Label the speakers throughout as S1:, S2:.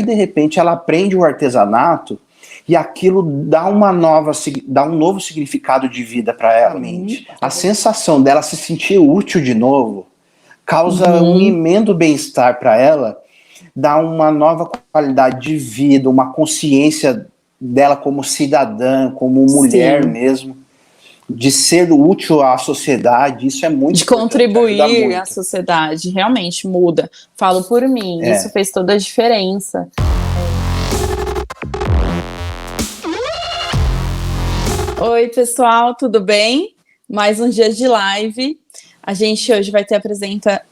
S1: de repente, ela aprende o artesanato e aquilo dá dá um novo significado de vida para ela. A sensação dela se sentir útil de novo causa um imenso bem-estar para ela, dá uma nova qualidade de vida, uma consciência dela como cidadã, como mulher mesmo, de ser útil à sociedade. Isso é muito
S2: de contribuir à sociedade, realmente muda. Falo por mim, isso fez toda a diferença. Oi, pessoal, tudo bem? Mais um dia de live. A gente hoje vai ter a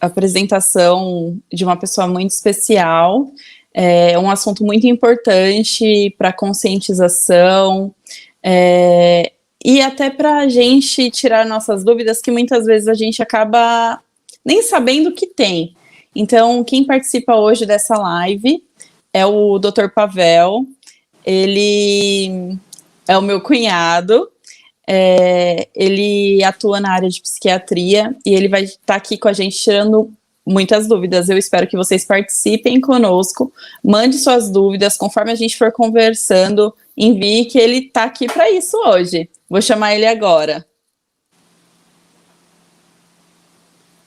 S2: apresentação de uma pessoa muito especial. É um assunto muito importante para conscientização e até para a gente tirar nossas dúvidas, que muitas vezes a gente acaba nem sabendo que tem. Então, quem participa hoje dessa live é o Dr. Pavel. Ele é o meu cunhado. Ele atua na área de psiquiatria e ele vai estar aqui com a gente tirando muitas dúvidas. Eu espero que vocês participem conosco, mande suas dúvidas, conforme a gente for conversando, envie, que ele está aqui para isso hoje. Vou chamar ele agora.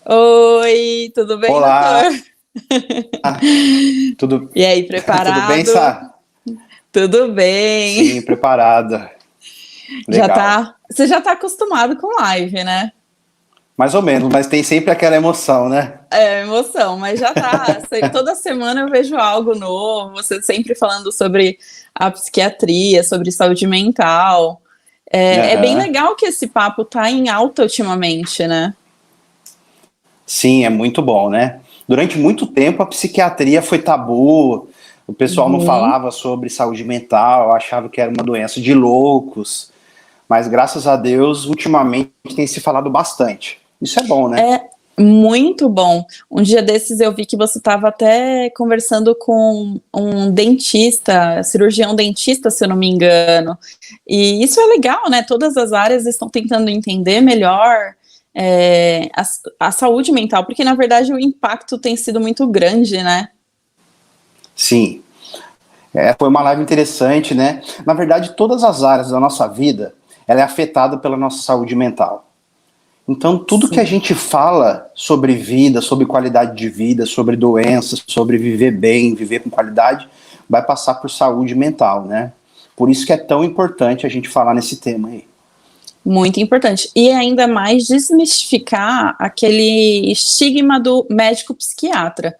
S2: Oi, tudo bem,
S1: Olá.
S2: Doutor?
S1: Tudo...
S2: E aí, preparado?
S1: Tudo bem, Sá?
S2: Tudo bem.
S1: Sim, preparada. Legal.
S2: Você já tá acostumado com live, né?
S1: Mais ou menos, mas tem sempre aquela emoção, né?
S2: Emoção, mas já tá. Toda semana eu vejo algo novo, você sempre falando sobre a psiquiatria, sobre saúde mental. É bem legal que esse papo tá em alta ultimamente, né? Sim, é muito bom, né? Durante muito tempo a psiquiatria foi tabu, o pessoal não falava sobre saúde mental, achava que era uma doença de loucos. Mas, graças a Deus, ultimamente tem se falado bastante. Isso é bom, né? É muito bom. Um dia desses eu vi que você estava até conversando com um dentista, cirurgião dentista, se eu não me engano. E isso é legal, né? Todas as áreas estão tentando entender melhor a saúde mental, porque, na verdade, o impacto tem sido muito grande, né?
S1: Sim. Foi uma live interessante, né? Na verdade, todas as áreas da nossa vida ela é afetada pela nossa saúde mental. Então, tudo que a gente fala sobre vida, sobre qualidade de vida, sobre doenças, sobre viver bem, viver com qualidade, vai passar por saúde mental, né? Por isso que é tão importante a gente falar nesse tema aí.
S2: Muito importante. E ainda mais desmistificar aquele estigma do médico psiquiatra,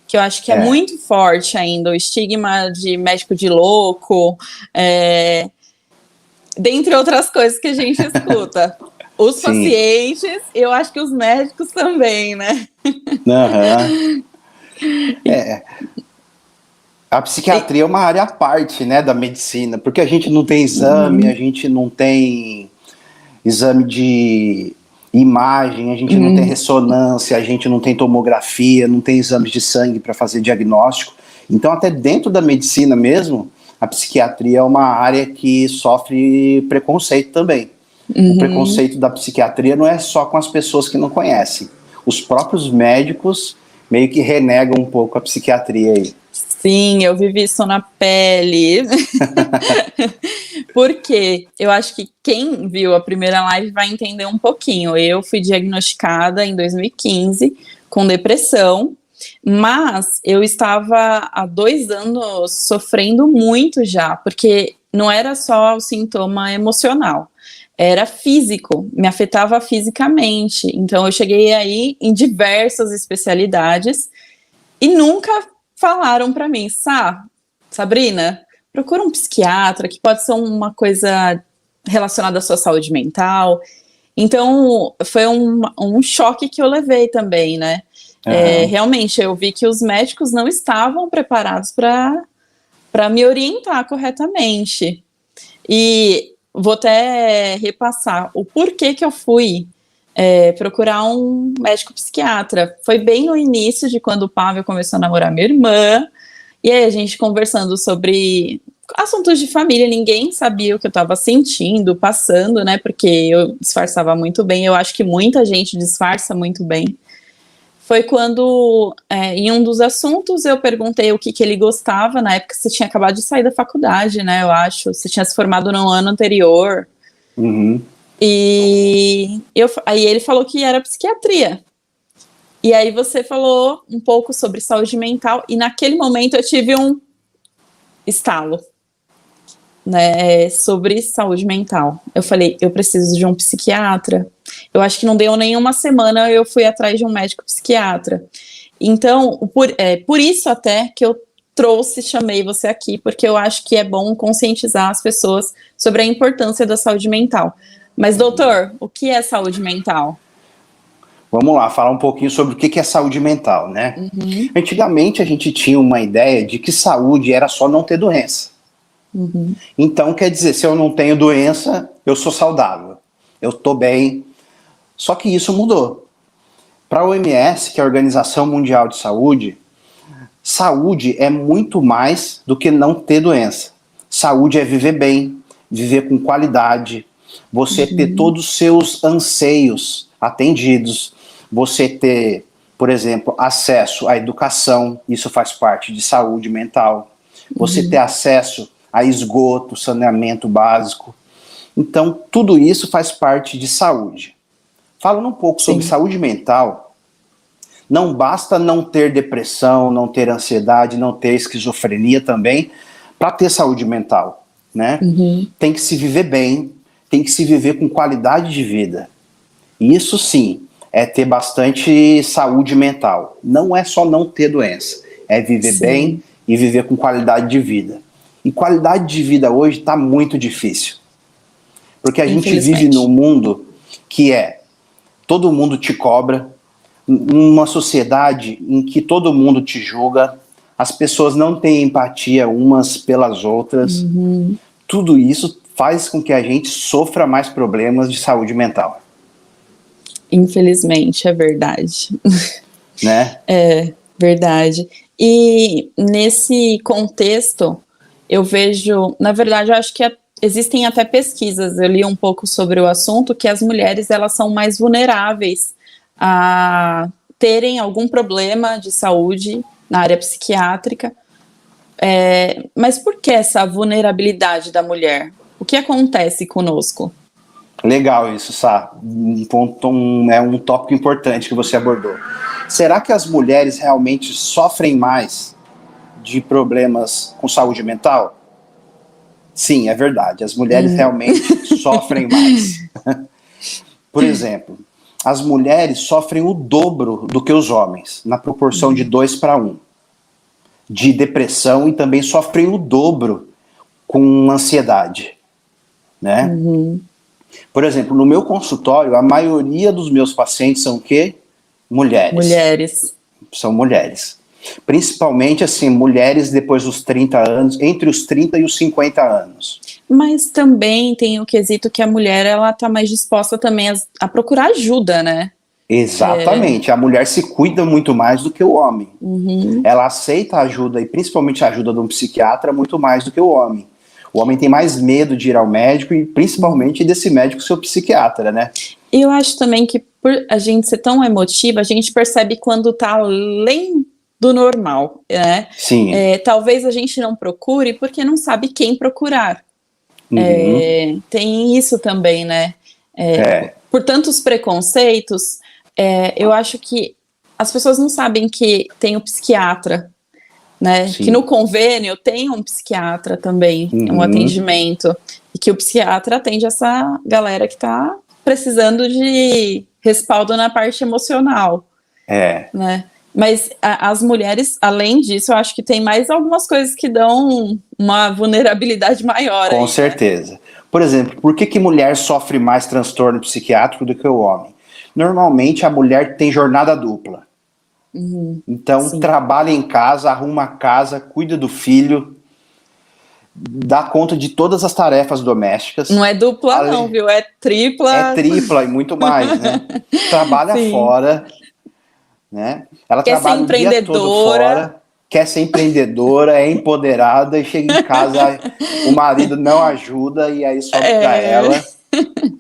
S2: que eu acho que é muito forte ainda, o estigma de médico de louco, dentre outras coisas que a gente escuta. Os pacientes, eu acho que os médicos também, né?
S1: A psiquiatria é uma área à parte, né, da medicina, porque a gente não tem exame, a gente não tem exame de imagem, a gente não tem ressonância, a gente não tem tomografia, não tem exames de sangue para fazer diagnóstico. Então, até dentro da medicina mesmo, a psiquiatria é uma área que sofre preconceito também. O preconceito da psiquiatria não é só com as pessoas que não conhecem. Os próprios médicos meio que renegam um pouco a psiquiatria aí.
S2: Sim, eu vivi isso na pele. Porque eu acho que quem viu a primeira live vai entender um pouquinho. Eu fui diagnosticada em 2015 com depressão, mas eu estava há 2 anos sofrendo muito já, porque não era só o sintoma emocional, era físico, me afetava fisicamente. Então eu cheguei aí em diversas especialidades e nunca falaram para mim, Sabrina, procura um psiquiatra, que pode ser uma coisa relacionada à sua saúde mental. Então, foi um choque que eu levei também, né? Realmente, eu vi que os médicos não estavam preparados para me orientar corretamente. E vou até repassar o porquê que eu fui procurar um médico psiquiatra. Foi bem no início de quando o Pavel começou a namorar minha irmã, e aí a gente conversando sobre assuntos de família, ninguém sabia o que eu estava sentindo, passando, né, porque eu disfarçava muito bem, eu acho que muita gente disfarça muito bem. foi quando, em um dos assuntos, eu perguntei o que ele gostava. Na época você tinha acabado de sair da faculdade, né? Eu acho. Você tinha se formado no ano anterior.
S1: Uhum.
S2: E aí ele falou que era psiquiatria. E aí você falou um pouco sobre saúde mental. E naquele momento eu tive um estalo, né, sobre saúde mental. Eu falei, eu preciso de um psiquiatra. Eu acho que não deu nenhuma semana, eu fui atrás de um médico psiquiatra. Então, por isso até que eu chamei você aqui, porque eu acho que é bom conscientizar as pessoas sobre a importância da saúde mental. Mas, doutor, o que é saúde mental?
S1: Vamos lá, falar um pouquinho sobre o que é saúde mental, né?
S2: Uhum.
S1: Antigamente a gente tinha uma ideia de que saúde era só não ter doença.
S2: Uhum.
S1: Então, quer dizer, se eu não tenho doença, eu sou saudável, eu estou bem. Só que isso mudou. Para a OMS, que é a Organização Mundial de Saúde, saúde é muito mais do que não ter doença. Saúde é viver bem, viver com qualidade, você ter todos os seus anseios atendidos, você ter, por exemplo, acesso à educação, isso faz parte de saúde mental, você ter acesso a esgoto, saneamento básico. Então, tudo isso faz parte de saúde. Falando um pouco sobre saúde mental, não basta não ter depressão, não ter ansiedade, não ter esquizofrenia também, para ter saúde mental, né? Tem que se viver bem, tem que se viver com qualidade de vida. Isso sim, é ter bastante saúde mental. Não é só não ter doença, é viver bem e viver com qualidade de vida. E qualidade de vida hoje está muito difícil. Porque a gente vive num mundo que todo mundo te cobra, numa sociedade em que todo mundo te julga, as pessoas não têm empatia umas pelas outras. Tudo isso faz com que a gente sofra mais problemas de saúde mental.
S2: Infelizmente, é verdade.
S1: Né?
S2: É verdade. E nesse contexto, eu vejo, na verdade, eu acho que existem até pesquisas, eu li um pouco sobre o assunto, que as mulheres elas são mais vulneráveis a terem algum problema de saúde na área psiquiátrica. Mas por que essa vulnerabilidade da mulher? O que acontece conosco?
S1: Legal isso, Sá. É um tópico importante que você abordou. Será que as mulheres realmente sofrem mais de problemas com saúde mental? Sim, é verdade. As mulheres realmente sofrem mais. Por exemplo, as mulheres sofrem o dobro do que os homens, na proporção de 2:1, de depressão, e também sofrem o dobro com ansiedade, né? Por exemplo, no meu consultório, a maioria dos meus pacientes são o quê? Mulheres. São mulheres. Principalmente, assim, mulheres depois dos 30 anos, entre os 30 e os 50 anos.
S2: Mas também tem o quesito que a mulher, ela tá mais disposta também a procurar ajuda, né?
S1: Exatamente. A mulher se cuida muito mais do que o homem. Ela aceita a ajuda, e principalmente a ajuda de um psiquiatra, muito mais do que o homem. O homem tem mais medo de ir ao médico, e principalmente desse médico ser o psiquiatra, né?
S2: Eu acho também que por a gente ser tão emotiva, a gente percebe quando tá além do normal, né?
S1: Sim.
S2: Talvez a gente não procure porque não sabe quem procurar. Tem isso também, né? Por tantos preconceitos, eu acho que as pessoas não sabem que tem o psiquiatra, né? Que no convênio tem um psiquiatra também, um atendimento, e que o psiquiatra atende essa galera que está precisando de respaldo na parte emocional, né? Mas as mulheres, além disso, eu acho que tem mais algumas coisas que dão uma vulnerabilidade maior.
S1: Com certeza. Por exemplo, por que mulher sofre mais transtorno psiquiátrico do que o homem? Normalmente a mulher tem jornada dupla. Então, trabalha em casa, arruma a casa, cuida do filho, dá conta de todas as tarefas domésticas.
S2: Não é dupla não, viu? É tripla.
S1: É tripla e muito mais, né? Trabalha fora, né? Ela trabalha o dia todo fora, quer ser empreendedora, é empoderada, e chega em casa, o marido não ajuda, e aí sobe pra ela.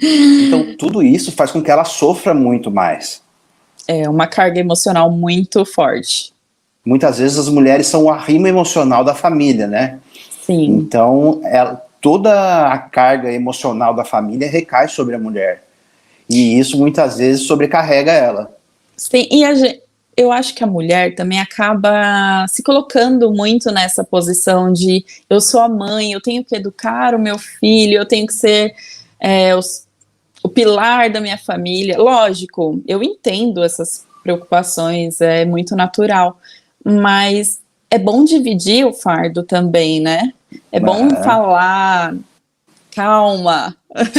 S1: Então, tudo isso faz com que ela sofra muito mais.
S2: É uma carga emocional muito forte.
S1: Muitas vezes as mulheres são o arrimo emocional da família, né?
S2: Sim.
S1: Então, toda a carga emocional da família recai sobre a mulher. E isso muitas vezes sobrecarrega ela.
S2: Sim, e eu acho que a mulher também acaba se colocando muito nessa posição de eu sou a mãe, eu tenho que educar o meu filho, eu tenho que ser o pilar da minha família. Lógico, eu entendo essas preocupações, é muito natural, mas é bom dividir o fardo também, né? É bom falar, calma,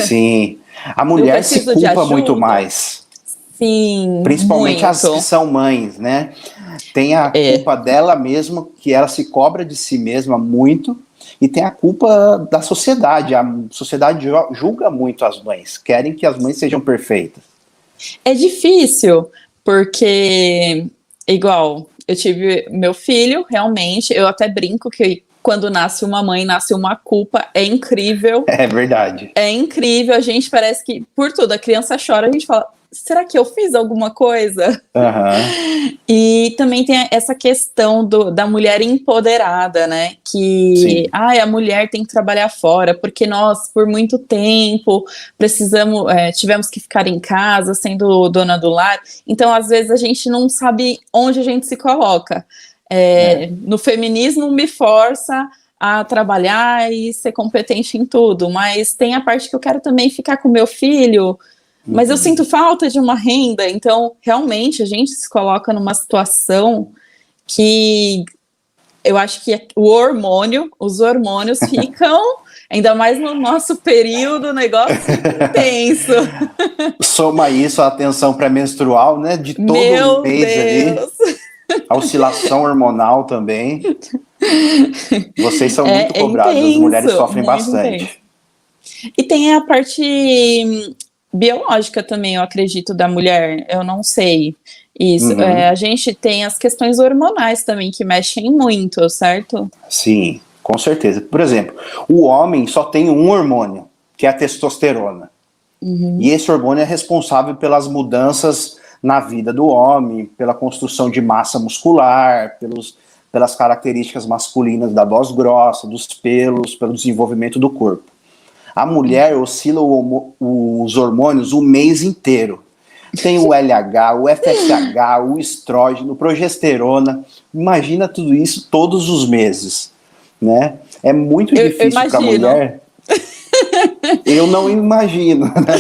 S1: Sim, a
S2: eu
S1: mulher se
S2: preciso de
S1: culpa muito
S2: ajuda.
S1: mais.
S2: Sim,
S1: Principalmente as que
S2: muito.
S1: são mães, né? Tem a
S2: É.
S1: culpa dela mesma, que ela se cobra de si mesma muito, e tem a culpa da sociedade. A sociedade julga muito as mães, querem que as mães sejam perfeitas.
S2: É difícil, porque, igual, eu tive meu filho, realmente, eu até brinco que quando nasce uma mãe, nasce uma culpa, é incrível.
S1: É verdade.
S2: É incrível, a gente parece que, por tudo, a criança chora, a gente fala, será que eu fiz alguma coisa? E também tem essa questão da mulher empoderada, né? Que a mulher tem que trabalhar fora, porque nós, por muito tempo, tivemos que ficar em casa, sendo dona do lar. Então, às vezes, a gente não sabe onde a gente se coloca. No feminismo me força a trabalhar e ser competente em tudo, mas tem a parte que eu quero também ficar com meu filho, mas eu sinto falta de uma renda, então realmente a gente se coloca numa situação que eu acho que os hormônios ficam, ainda mais no nosso período, o negócio fica intenso.
S1: Soma isso a tensão pré-menstrual, né? De todo
S2: Meu
S1: mês ali.
S2: Deus!
S1: A oscilação hormonal também. Vocês são muito
S2: É
S1: cobradas, as mulheres
S2: intenso,
S1: sofrem
S2: muito intenso.
S1: bastante.
S2: E tem a parte biológica também, eu acredito, da mulher. Eu não sei isso. A gente tem as questões hormonais também que mexem muito, certo?
S1: Sim, com certeza. Por exemplo, o homem só tem um hormônio, que é a testosterona. E esse hormônio é responsável pelas mudanças na vida do homem, pela construção de massa muscular, pelas características masculinas da voz grossa, dos pelos, pelo desenvolvimento do corpo. A mulher oscila os hormônios o mês inteiro. Tem o LH, o FSH, o estrógeno, progesterona. Imagina tudo isso todos os meses, né? É muito
S2: Eu
S1: difícil para a
S2: imagino.
S1: mulher. Eu não imagino, né?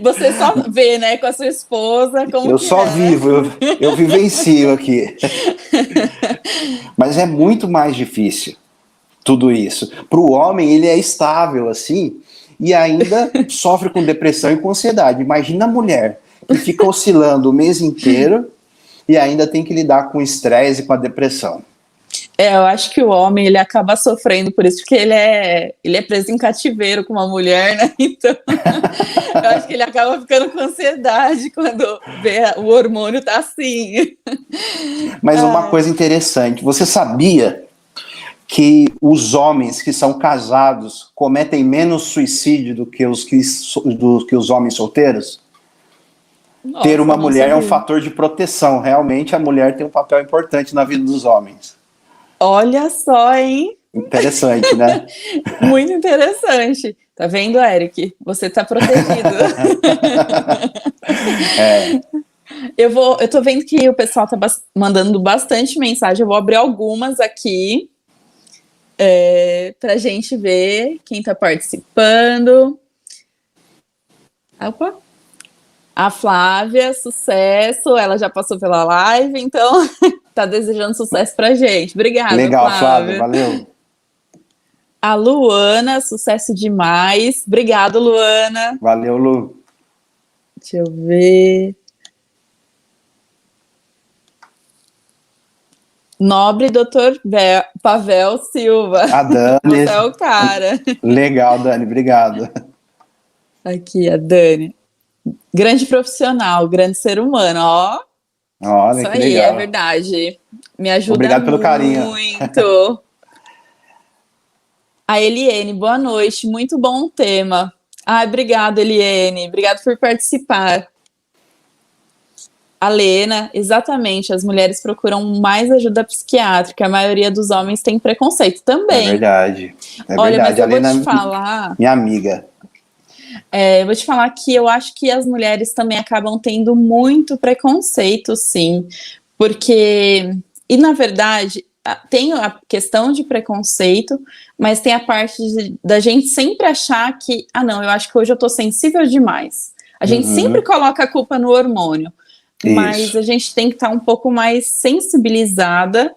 S2: Você só vê, né, com a sua esposa, como
S1: Eu
S2: que
S1: só
S2: é, né?
S1: vivo, eu vivencio aqui. Mas é muito mais difícil tudo isso. Para o homem, ele é estável assim e ainda sofre com depressão e com ansiedade. Imagina a mulher que fica oscilando o mês inteiro e ainda tem que lidar com o estresse e com a depressão.
S2: Eu acho que o homem, ele acaba sofrendo por isso, porque ele é preso em cativeiro com uma mulher, né? Então, eu acho que ele acaba ficando com ansiedade quando vê o hormônio tá assim.
S1: Mas uma coisa interessante, você sabia que os homens que são casados cometem menos suicídio do que os homens solteiros?
S2: Nossa,
S1: Ter uma
S2: não
S1: mulher é um
S2: sabia.
S1: fator de proteção. Realmente a mulher tem um papel importante na vida dos homens.
S2: Olha só, hein?
S1: Interessante, né?
S2: Muito interessante. Tá vendo, Eric? Você tá protegido. Eu tô vendo que o pessoal tá mandando bastante mensagem. Eu vou abrir algumas aqui pra gente ver quem tá participando. Opa! A Flávia, sucesso. Ela já passou pela live, então tá desejando sucesso pra gente. Obrigada,
S1: Legal, Flávia,
S2: Flávia.
S1: valeu.
S2: A Luana, sucesso demais. Obrigado, Luana.
S1: Valeu, Lu.
S2: Deixa eu ver. Nobre Dr. Pavel Silva.
S1: A Dani.
S2: Você é o cara.
S1: Legal, Dani, obrigado.
S2: Aqui, a Dani. Grande profissional, grande ser humano, ó.
S1: Olha
S2: Isso
S1: que
S2: aí, é
S1: legal.
S2: verdade. Me ajuda
S1: Obrigado pelo carinho.
S2: muito. A Eliene, boa noite. Muito bom o tema. Ai, obrigada, Eliene. Obrigada por participar. A Lena, exatamente, as mulheres procuram mais ajuda psiquiátrica, a maioria dos homens tem preconceito
S1: É
S2: também.
S1: verdade. É
S2: Olha, mas
S1: verdade. A
S2: eu vou
S1: Lena,
S2: te falar,
S1: minha amiga.
S2: que eu acho que as mulheres também acabam tendo muito preconceito, sim, porque, e na verdade, tem a questão de preconceito, mas tem a parte da gente sempre achar que, não, eu acho que hoje eu tô sensível demais. A gente sempre
S1: Uhum,
S2: coloca a culpa no hormônio, mas
S1: isso.
S2: a gente tem que estar um pouco mais sensibilizada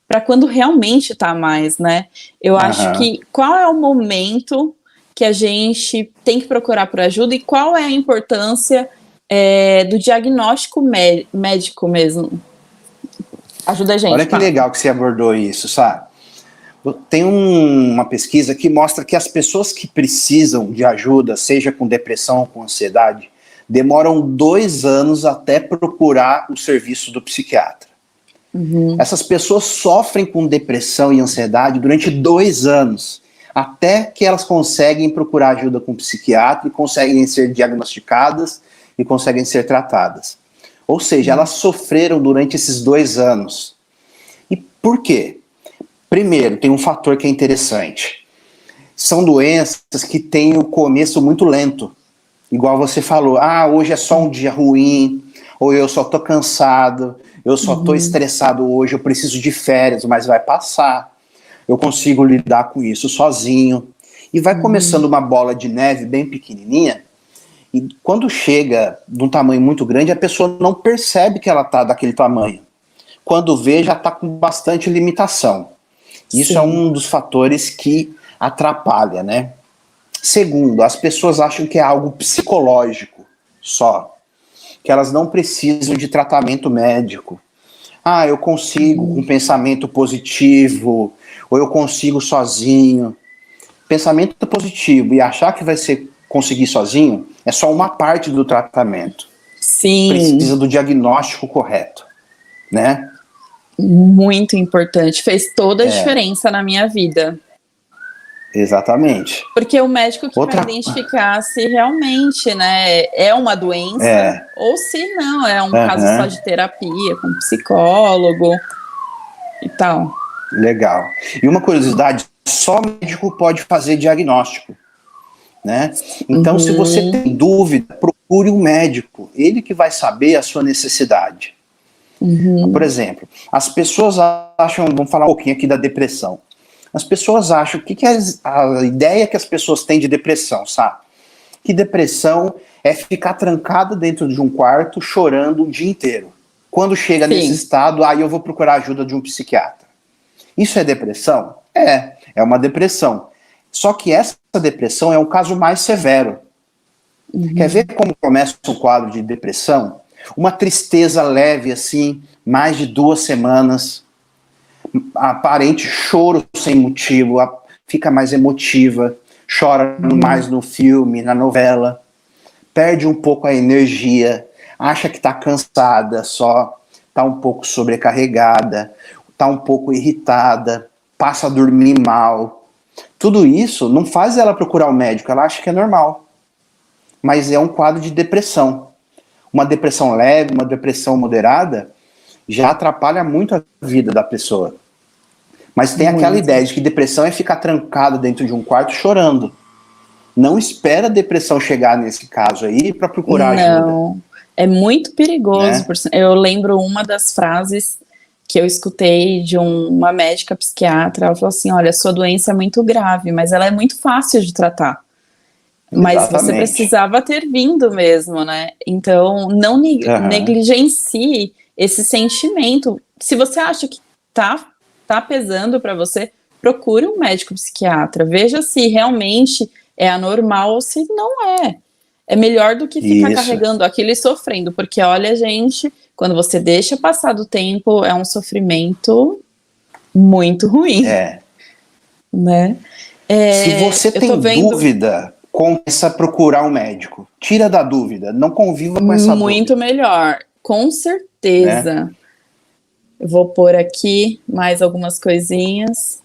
S2: para quando realmente tá mais, né? Eu acho
S1: Aham.
S2: que qual é o momento que a gente tem que procurar por ajuda e qual é a importância do diagnóstico médico mesmo? Ajuda a
S1: Olha
S2: gente,
S1: que
S2: Pato.
S1: legal que você abordou isso, sabe? Tem uma pesquisa que mostra que as pessoas que precisam de ajuda, seja com depressão ou com ansiedade, demoram 2 anos até procurar o serviço do psiquiatra.
S2: Uhum.
S1: Essas pessoas sofrem com depressão e ansiedade durante 2 anos, até que elas conseguem procurar ajuda com o psiquiatra e conseguem ser diagnosticadas e conseguem ser tratadas. Ou seja, elas sofreram durante esses 2 anos. E por quê? Primeiro, tem um fator que é interessante. São doenças que têm o começo muito lento. Igual você falou, hoje é só um dia ruim, ou eu só tô cansado, eu só tô
S2: Uhum.
S1: estressado hoje, eu preciso de férias, mas vai passar. Eu consigo lidar com isso sozinho. E vai começando
S2: Uhum.
S1: uma bola de neve bem pequenininha, e quando chega de um tamanho muito grande, a pessoa não percebe que ela tá daquele tamanho. Quando vê, já tá com bastante limitação. Isso é
S2: Sim.
S1: um dos fatores que atrapalha, né? Segundo, as pessoas acham que é algo psicológico só, que elas não precisam de tratamento médico. Eu consigo com
S2: Uhum.
S1: pensamento positivo, ou eu consigo sozinho. Pensamento positivo e achar que vai ser conseguir sozinho é só uma parte do tratamento.
S2: Sim,
S1: Precisa do diagnóstico correto, né?
S2: muito importante. Fez toda a
S1: É,
S2: diferença na minha vida.
S1: exatamente.
S2: Porque o médico que vai
S1: Outra,
S2: identificar se realmente, né, é uma doença
S1: é,
S2: ou se não, é um caso só
S1: aham,
S2: de terapia, com psicólogo e tal.
S1: legal. E uma curiosidade, só médico pode fazer diagnóstico, né? Então, se você
S2: Uhum,
S1: tem dúvida, procure um médico, ele que vai saber a sua necessidade. Por
S2: uhum,
S1: exemplo, as pessoas acham, vamos falar um pouquinho aqui da depressão. As pessoas acham, que é a ideia que as pessoas têm de depressão, sabe? Que depressão é ficar trancado dentro de um quarto chorando o dia inteiro. Quando chega nesse
S2: sim,
S1: estado, aí eu vou procurar ajuda de um psiquiatra. Isso é depressão? É uma depressão. Só que essa depressão é um caso mais severo. Quer ver
S2: uhum,
S1: como começa o quadro de depressão? Uma tristeza leve, assim, mais de 2 semanas, aparente choro sem motivo, fica mais emotiva, chora mais
S2: uhum,
S1: no filme, na novela, perde um pouco a energia, acha que está cansada, só está um pouco sobrecarregada, está um pouco irritada, passa a dormir mal. Tudo isso não faz ela procurar o médico, ela acha que é normal, mas é um quadro de depressão. Uma depressão leve, uma depressão moderada, já atrapalha muito a vida da pessoa. Mas tem aquela
S2: muito.
S1: ideia de que depressão é ficar trancado dentro de um quarto chorando. Não espera a depressão chegar nesse caso aí para procurar ajuda,
S2: Não, é muito perigoso.
S1: né?
S2: Eu lembro uma das frases que eu escutei de uma médica psiquiatra. Ela falou assim: olha, sua doença é muito grave, mas ela é muito fácil de tratar. Mas você
S1: Exatamente.
S2: precisava ter vindo mesmo, né? Então, não
S1: Uhum.
S2: negligencie esse sentimento. Se você acha que tá, tá pesando para você, procure um médico psiquiatra. Veja se realmente é anormal ou se não é. É melhor do que ficar
S1: Isso,
S2: carregando aquilo e sofrendo, porque olha, gente, quando você deixa passar do tempo, é um sofrimento muito ruim,
S1: é.
S2: né?
S1: Se você
S2: Eu tô
S1: tem
S2: vendo
S1: dúvida, começa a procurar um médico. Tira da dúvida, não conviva com essa
S2: muito
S1: dúvida,
S2: melhor, com
S1: né?
S2: certeza. Eu vou pôr aqui mais algumas coisinhas.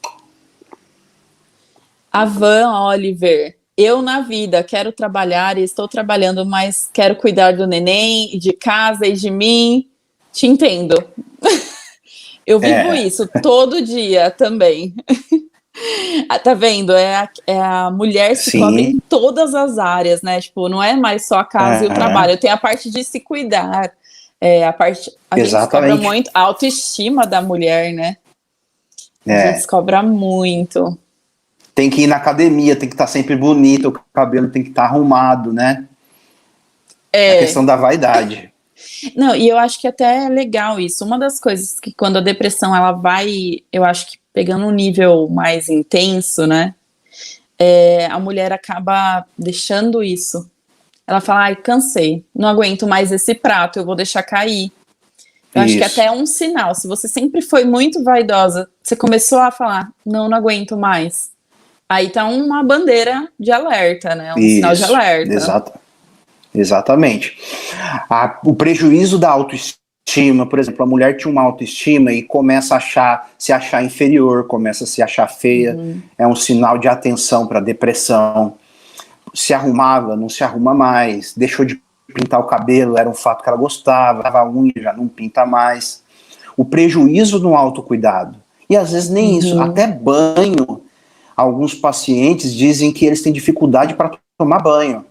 S2: A Van Oliver. eu na vida quero trabalhar e estou trabalhando, mas quero cuidar do neném, de casa e de mim. Te entendo. Eu vivo isso todo dia também. Tá vendo? É a mulher se cobra
S1: Sim,
S2: em todas as áreas, né? Tipo, não é mais só a casa e o
S1: aham,
S2: trabalho. Tem a parte de se cuidar. A gente se cobra
S1: exatamente.
S2: muito a autoestima da mulher, né? A gente se
S1: É,
S2: cobra muito.
S1: tem que ir na academia, tem que estar sempre bonito, o cabelo tem que estar arrumado, né? É a
S2: É.
S1: questão da vaidade.
S2: Não, e eu acho que até é legal isso. Uma das coisas que quando a depressão ela vai, eu acho que pegando um nível mais intenso, né? A mulher acaba deixando isso. Ela fala, ai, cansei, não aguento mais esse prato, eu vou deixar cair. Eu acho que até
S1: Isso,
S2: é um sinal. Se você sempre foi muito vaidosa, você começou a falar, não aguento mais. Aí tá uma bandeira de alerta, né? Um sinal de
S1: isso,
S2: alerta.
S1: exatamente. O prejuízo da autoestima, por exemplo, a mulher tinha uma autoestima e começa se achar inferior, começa a se achar feia, é um sinal de atenção para depressão. Se arrumava, não se arruma mais, deixou de pintar o cabelo, era um fato que ela gostava, a unha já não pinta mais. O prejuízo no autocuidado. E às vezes nem isso,
S2: Uhum.
S1: até banho. Alguns pacientes dizem que eles têm dificuldade para tomar banho,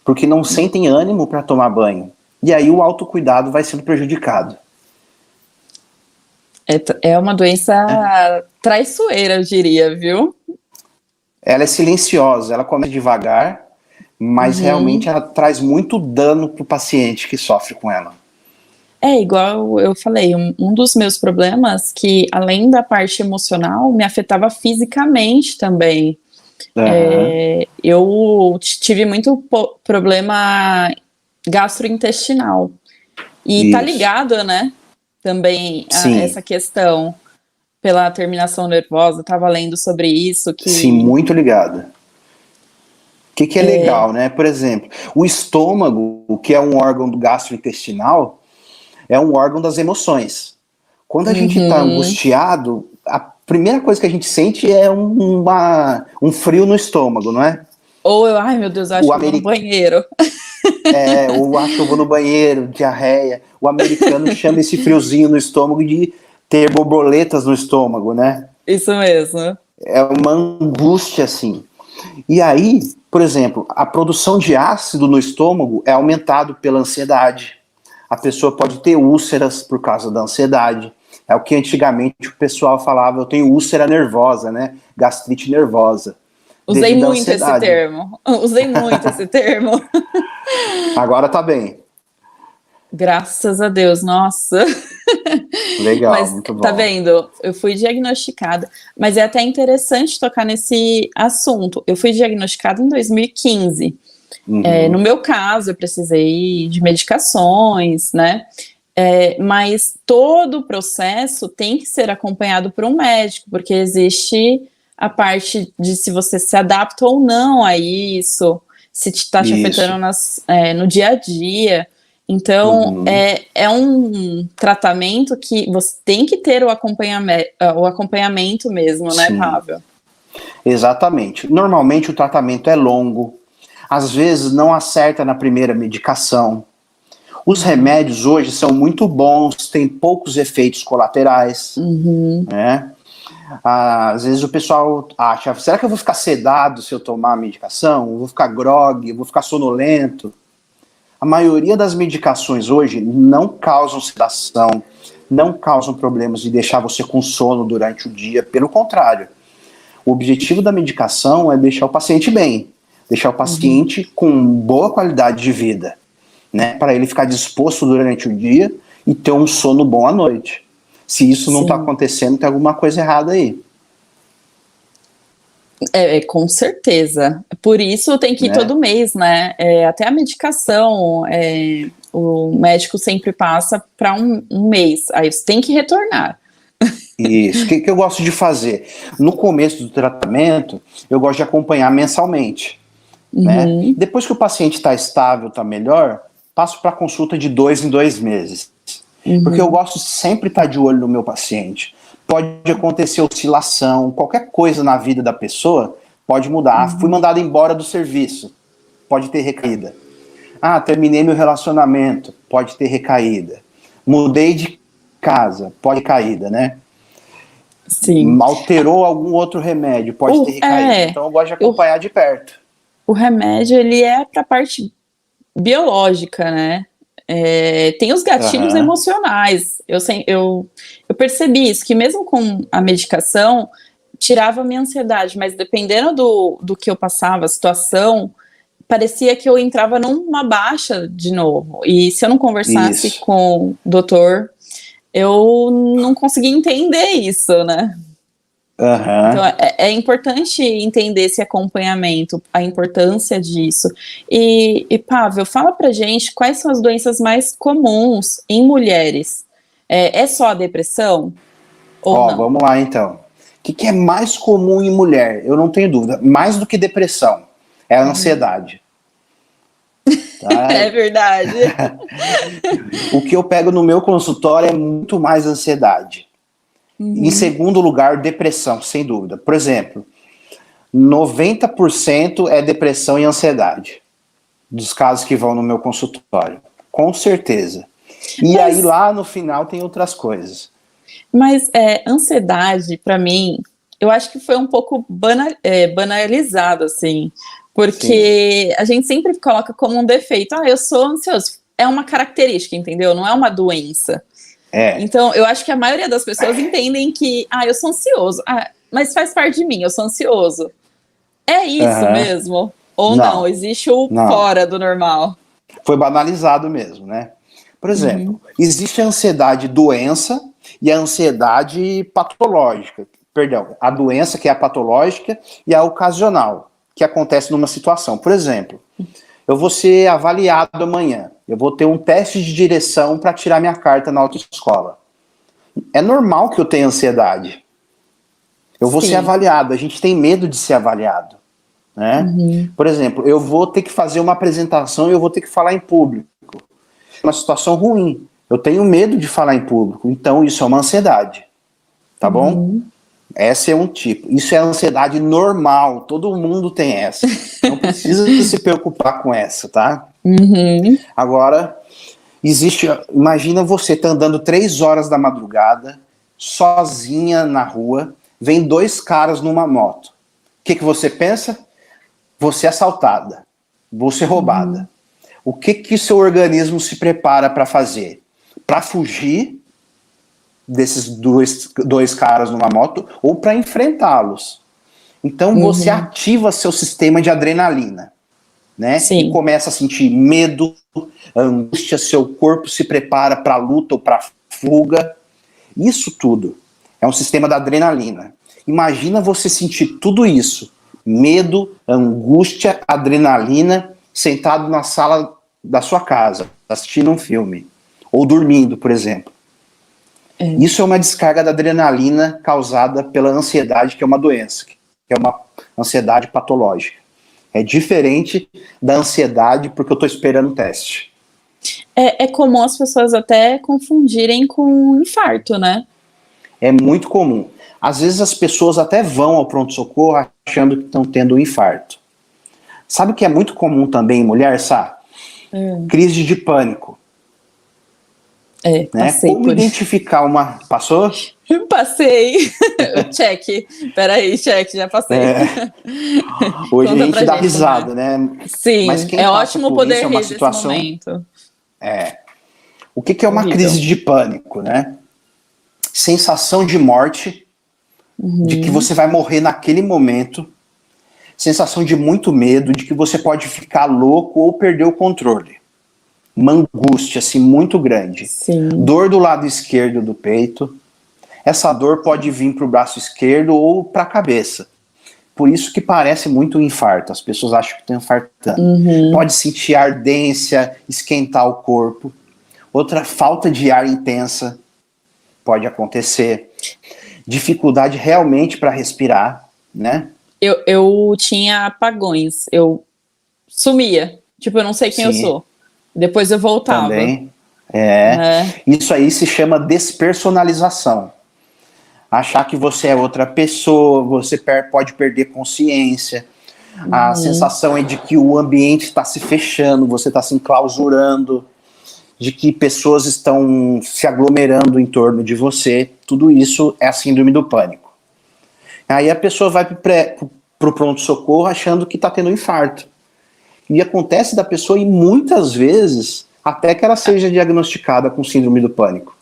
S1: porque não sentem ânimo para tomar banho. E aí o autocuidado vai sendo prejudicado.
S2: É uma doença
S1: Né?
S2: traiçoeira, eu diria, viu?
S1: Ela é silenciosa, ela começa devagar, mas realmente
S2: Uhum.
S1: ela traz muito dano para o paciente que sofre com ela.
S2: É igual eu falei, um dos meus problemas que, além da parte emocional, me afetava fisicamente também.
S1: Uhum.
S2: Eu tive muito problema gastrointestinal. E tá
S1: Isso.
S2: ligado, né? Também a
S1: Sim,
S2: essa questão pela terminação nervosa. Estava lendo sobre isso,
S1: sim,
S2: que
S1: muito ligada. O que é legal, né? Por exemplo, o estômago, que é um órgão do gastrointestinal, é um órgão das emoções. Quando a gente está
S2: uhum,
S1: angustiado, a primeira coisa que a gente sente é um frio no estômago, não é?
S2: ou eu, ai meu Deus, eu acho
S1: O
S2: que eu vou no
S1: americano,
S2: banheiro.
S1: ou acho que eu vou no banheiro, diarreia. O americano chama esse friozinho no estômago de ter borboletas no estômago, né?
S2: Isso mesmo.
S1: É uma angústia assim. E aí, por exemplo, a produção de ácido no estômago é aumentado pela ansiedade. A pessoa pode ter úlceras por causa da ansiedade. É o que antigamente o pessoal falava, eu tenho úlcera nervosa, né? Gastrite nervosa,
S2: Usei
S1: devido à
S2: muito esse
S1: ansiedade.
S2: termo. Usei muito esse termo.
S1: Agora tá bem.
S2: Graças a Deus, nossa.
S1: Legal,
S2: Mas
S1: muito
S2: tá
S1: bom.
S2: vendo? Eu fui diagnosticada, mas é até interessante tocar nesse assunto. Eu fui diagnosticada em 2015. No
S1: Uhum.
S2: meu caso, eu precisei de medicações, né? Mas todo o processo tem que ser acompanhado por um médico, porque existe a parte de se você se adapta ou não a isso, se está te afetando
S1: Isso.
S2: no dia a dia. Então,
S1: Uhum.
S2: é um tratamento que você tem que ter o acompanhamento mesmo, né,
S1: Sim,
S2: Pavel?
S1: exatamente. Normalmente o tratamento é longo, às vezes não acerta na primeira medicação. Os
S2: Uhum.
S1: remédios hoje são muito bons, têm poucos efeitos colaterais,
S2: Uhum.
S1: né? Às vezes o pessoal acha, será que eu vou ficar sedado se eu tomar a medicação? Eu vou ficar grogue, eu vou ficar sonolento? A maioria das medicações hoje não causam sedação, não causam problemas de deixar você com sono durante o dia, pelo contrário. O objetivo da medicação é deixar o paciente bem, deixar o
S2: Uhum.
S1: paciente com boa qualidade de vida, né, para ele ficar disposto durante o dia e ter um sono bom à noite. Se isso não está
S2: Sim.
S1: acontecendo, tem alguma coisa errada aí,
S2: Com certeza. Por isso tem que ir todo
S1: né?
S2: mês, né? Até a medicação, o médico sempre passa para um mês. Aí você tem que retornar.
S1: Isso. O que eu gosto de fazer? No começo do tratamento, eu gosto de acompanhar mensalmente, né?
S2: Uhum,
S1: Depois que o paciente está estável, está melhor, passo para consulta de 2 em 2 meses. Porque eu
S2: uhum.
S1: gosto de sempre estar de olho no meu paciente. Pode acontecer oscilação, qualquer coisa na vida da pessoa Pode mudar. Fui mandado embora do serviço. Pode ter recaída. Terminei meu relacionamento. Pode ter recaída. Mudei de casa. Pode ter recaída, né?
S2: Sim.
S1: Alterou algum outro remédio. Pode ter recaída. Então eu gosto de acompanhar de perto.
S2: O remédio, ele é para a parte biológica, né? Tem os gatilhos emocionais. Eu percebi isso, que mesmo com a medicação, tirava a minha ansiedade, mas dependendo do que eu passava, a situação, parecia que eu entrava numa baixa de novo. E se eu não conversasse com o doutor, eu não conseguia entender isso, né? Então é importante entender esse acompanhamento, a importância disso. E Pavel, fala pra gente quais são as doenças mais comuns em mulheres. É só a depressão? Ou não?
S1: Vamos lá então. O que é mais comum em mulher? Eu não tenho dúvida. Mais do que depressão, é a ansiedade. Tá?
S2: É verdade.
S1: O que eu pego no meu consultório é muito mais ansiedade. Em segundo lugar, depressão, sem dúvida. Por exemplo, 90% é depressão e ansiedade dos casos que vão no meu consultório. Com certeza. E aí lá no final tem outras coisas.
S2: Mas ansiedade, para mim, eu acho que foi um pouco banalizado, assim. Porque a gente sempre coloca como um defeito. Eu sou ansioso. É uma característica, entendeu? Não é uma doença. Então, eu acho que a maioria das pessoas entendem que, eu sou ansioso, mas faz parte de mim, eu sou ansioso. É isso mesmo? Ou não? Existe o fora do normal?
S1: Foi banalizado mesmo, né? Por exemplo, existe a ansiedade doença e a ansiedade patológica. Perdão, a doença que é a patológica e a ocasional, que acontece numa situação. Por exemplo, eu vou ser avaliado amanhã. Eu vou ter um teste de direção para tirar minha carta na autoescola. É normal que eu tenha ansiedade. Eu vou ser avaliado. A gente tem medo de ser avaliado, né? Por exemplo, eu vou ter que fazer uma apresentação e eu vou ter que falar em público. É uma situação ruim. Eu tenho medo de falar em público. Então, isso é uma ansiedade. Tá bom? Esse é um tipo. Isso é ansiedade normal. Todo mundo tem essa. Não precisa se preocupar com essa, tá? Agora, imagina você tá andando 3 horas da madrugada, sozinha na rua, vem 2 caras numa moto. O que você pensa? Vou ser assaltada, vou ser roubada. O que seu organismo se prepara para fazer? Para fugir desses dois caras numa moto ou para enfrentá-los. Então você ativa seu sistema de adrenalina, né? E começa a sentir medo, angústia, seu corpo se prepara para a luta ou para a fuga. Isso tudo é um sistema da adrenalina. Imagina você sentir tudo isso, medo, angústia, adrenalina, sentado na sala da sua casa, assistindo um filme, ou dormindo, por exemplo. Isso é uma descarga da adrenalina causada pela ansiedade, que é uma doença, que é uma ansiedade patológica. É diferente da ansiedade porque eu estou esperando o teste.
S2: É comum as pessoas até confundirem com infarto, né?
S1: É muito comum. Às vezes as pessoas até vão ao pronto-socorro achando que estão tendo um infarto. Sabe o que é muito comum também em mulher, Sá? Crise de pânico.
S2: Passei
S1: Como identificar uma... Passou?
S2: Passei. Check. Peraí, check, já passei.
S1: Hoje a gente dá risada, né?
S2: Sim,
S1: mas quem
S2: é ótimo poder rir
S1: nesse
S2: momento.
S1: O que é uma crise de pânico, né? Sensação de morte, de que você vai morrer naquele momento, sensação de muito medo, de que você pode ficar louco ou perder o controle. Uma angústia assim, muito grande.
S2: Sim.
S1: Dor do lado esquerdo do peito. Essa dor pode vir para o braço esquerdo ou para a cabeça. Por isso que parece muito um infarto. As pessoas acham que estão infartando. Pode sentir ardência, esquentar o corpo. Outra, falta de ar intensa pode acontecer. Dificuldade realmente para respirar, né?
S2: Eu tinha apagões. Eu sumia. Tipo, eu não sei quem eu sou. Depois eu voltava.
S1: Também. Isso aí se chama despersonalização. achar que você é outra pessoa, você pode perder consciência. A sensação é de que o ambiente está se fechando, você está se enclausurando, de que pessoas estão se aglomerando em torno de você. Tudo isso é a síndrome do pânico. Aí a pessoa vai para o pronto-socorro achando que está tendo um infarto. E acontece da pessoa, e muitas vezes, até que ela seja diagnosticada com síndrome do pânico.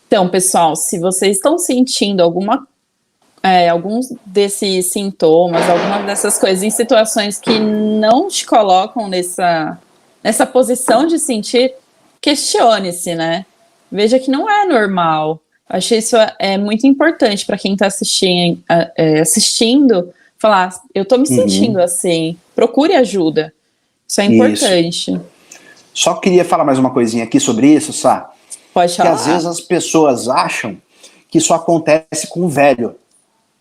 S2: Então, pessoal, se vocês estão sentindo alguns desses sintomas, algumas dessas coisas em situações que não te colocam nessa posição de sentir, questione-se, né? Veja que não é normal. Achei isso muito importante para quem está assistindo, falar, eu estou me sentindo assim, procure ajuda. Isso é importante.
S1: Isso. Só queria falar mais uma coisinha aqui sobre isso, Sá.
S2: Pode falar.
S1: Que às vezes as pessoas acham que isso acontece com o velho,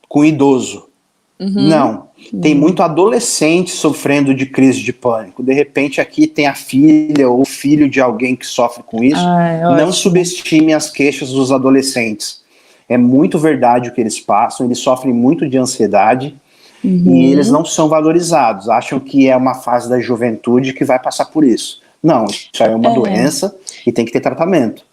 S1: com o idoso. Não. Tem muito adolescente sofrendo de crise de pânico. De repente aqui tem a filha ou o filho de alguém que sofre com isso. Não subestime as queixas dos adolescentes. É muito verdade o que eles passam, eles sofrem muito de ansiedade e eles não são valorizados. Acham que é uma fase da juventude que vai passar por isso. Não, isso é uma doença e tem que ter tratamento.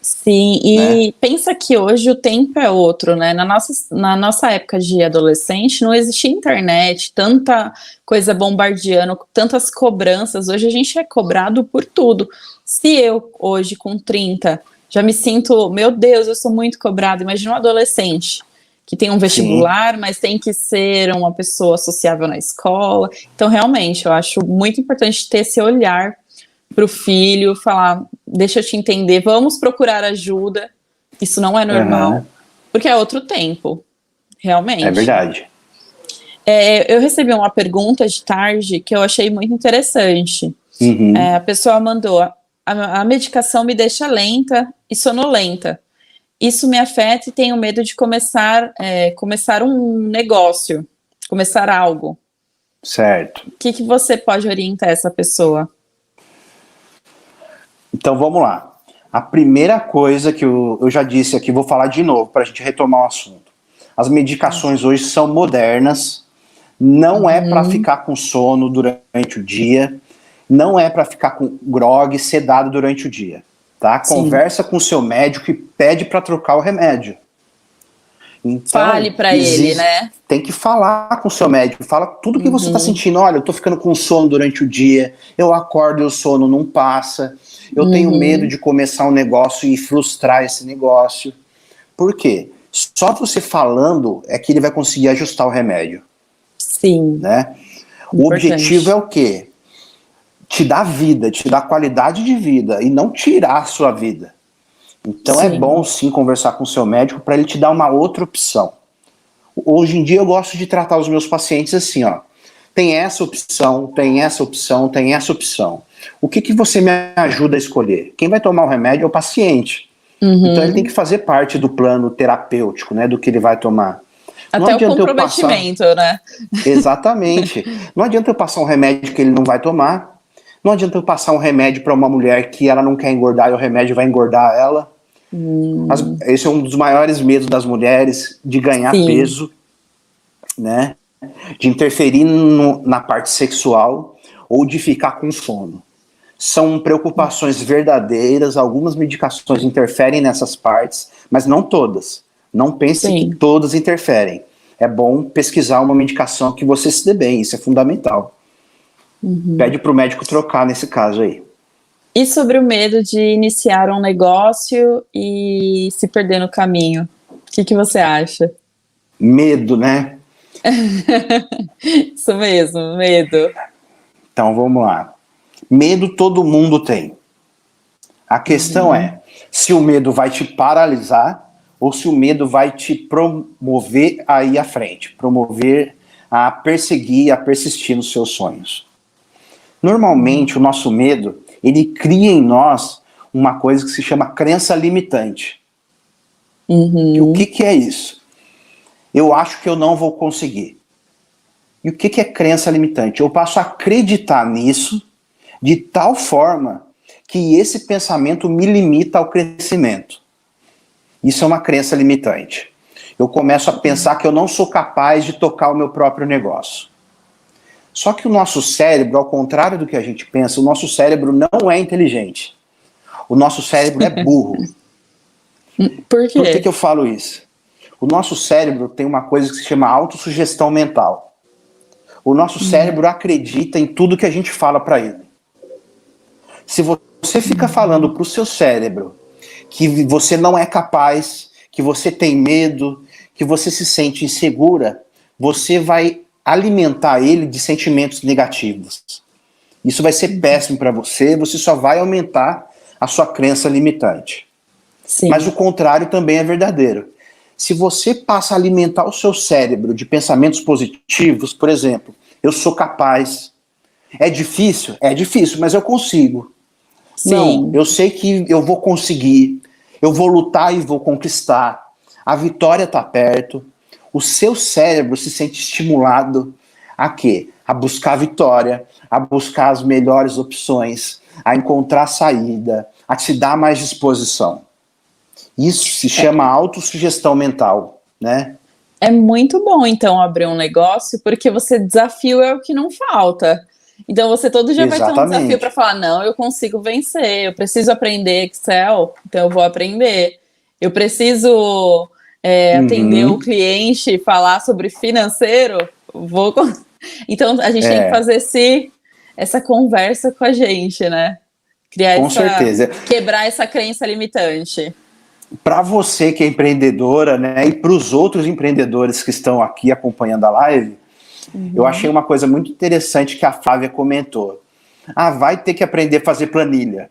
S2: Sim, e pensa que hoje o tempo é outro, né? Na nossa época de adolescente não existia internet, tanta coisa bombardeando, tantas cobranças. Hoje a gente é cobrado por tudo. Se eu, hoje, com 30, já me sinto, meu Deus, eu sou muito cobrado. Imagina um adolescente que tem um vestibular, mas tem que ser uma pessoa sociável na escola. Então, realmente, eu acho muito importante ter esse olhar para o filho, falar, deixa eu te entender, vamos procurar ajuda, isso não é normal, porque é outro tempo, realmente.
S1: É verdade.
S2: Eu recebi uma pergunta de tarde que eu achei muito interessante. A pessoa mandou, a medicação me deixa lenta e sonolenta, isso me afeta e tenho medo de começar um negócio, começar algo.
S1: Certo.
S2: O que você pode orientar essa pessoa?
S1: Então vamos lá. A primeira coisa que eu já disse aqui, vou falar de novo para a gente retomar o assunto. As medicações hoje são modernas, não é para ficar com sono durante o dia, não é para ficar com grog, sedado durante o dia. Tá? Conversa com o seu médico e pede para trocar o remédio. Então,
S2: fale para ele, né?
S1: Tem que falar com o seu médico, fala tudo que você está sentindo. Olha, eu tô ficando com sono durante o dia, eu acordo e o sono não passa, eu tenho medo de começar um negócio e frustrar esse negócio. Por quê? Só você falando é que ele vai conseguir ajustar o remédio.
S2: Sim.
S1: Né? O objetivo é o quê? Te dar vida, te dar qualidade de vida e não tirar a sua vida. Então é bom sim conversar com o seu médico para ele te dar uma outra opção. Hoje em dia eu gosto de tratar os meus pacientes assim, ó. Tem essa opção, tem essa opção, tem essa opção. O que você me ajuda a escolher? Quem vai tomar o remédio é o paciente. Então ele tem que fazer parte do plano terapêutico, né, do que ele vai tomar.
S2: Até o comprometimento, né?
S1: Exatamente. Não adianta eu passar um remédio que ele não vai tomar. Não adianta eu passar um remédio para uma mulher que ela não quer engordar e o remédio vai engordar ela. Esse é um dos maiores medos das mulheres, de ganhar peso, né? De interferir na parte sexual ou de ficar com sono. São preocupações verdadeiras, algumas medicações interferem nessas partes, mas não todas. Não pense que todas interferem. É bom pesquisar uma medicação que você se dê bem, isso é fundamental. Pede para o médico trocar nesse caso aí.
S2: E sobre o medo de iniciar um negócio e se perder no caminho? O que você acha?
S1: Medo, né?
S2: Isso mesmo, medo.
S1: Então vamos lá. Medo todo mundo tem. A questão é se o medo vai te paralisar ou se o medo vai te promover a ir à frente, promover a perseguir, a persistir nos seus sonhos. Normalmente o nosso medo, ele cria em nós uma coisa que se chama crença limitante. E o que é isso? Eu acho que eu não vou conseguir. E o que é crença limitante? Eu passo a acreditar nisso de tal forma que esse pensamento me limita ao crescimento. Isso é uma crença limitante. Eu começo a pensar que eu não sou capaz de tocar o meu próprio negócio. Só que o nosso cérebro, ao contrário do que a gente pensa, o nosso cérebro não é inteligente. O nosso cérebro é burro.
S2: Por quê?
S1: Por que eu falo isso? O nosso cérebro tem uma coisa que se chama autossugestão mental. O nosso cérebro acredita em tudo que a gente fala para ele. Se você fica falando para o seu cérebro que você não é capaz, que você tem medo, que você se sente insegura, você vai alimentar ele de sentimentos negativos. Isso vai ser péssimo para você, você só vai aumentar a sua crença limitante.
S2: Sim.
S1: Mas o contrário também é verdadeiro. Se você passa a alimentar o seu cérebro de pensamentos positivos, por exemplo, eu sou capaz. É difícil? É difícil, mas eu consigo.
S2: Sim.
S1: Não, eu sei que eu vou conseguir, eu vou lutar e vou conquistar. A vitória está perto. O seu cérebro se sente estimulado a quê? A buscar a vitória, a buscar as melhores opções, a encontrar saída, a te dar mais disposição. Isso se chama autossugestão mental, né?
S2: É muito bom, então, abrir um negócio, porque você desafio é o que não falta. Então, você todo dia vai ter um desafio para falar, não, eu consigo vencer, eu preciso aprender Excel, então eu vou aprender. Eu preciso atender o cliente, falar sobre financeiro, vou... Então, a gente tem que fazer essa conversa com a gente, né?
S1: Com certeza.
S2: Quebrar essa crença limitante.
S1: Para você que é empreendedora, né, e para os outros empreendedores que estão aqui acompanhando a live, eu achei uma coisa muito interessante que a Flávia comentou. Vai ter que aprender a fazer planilha.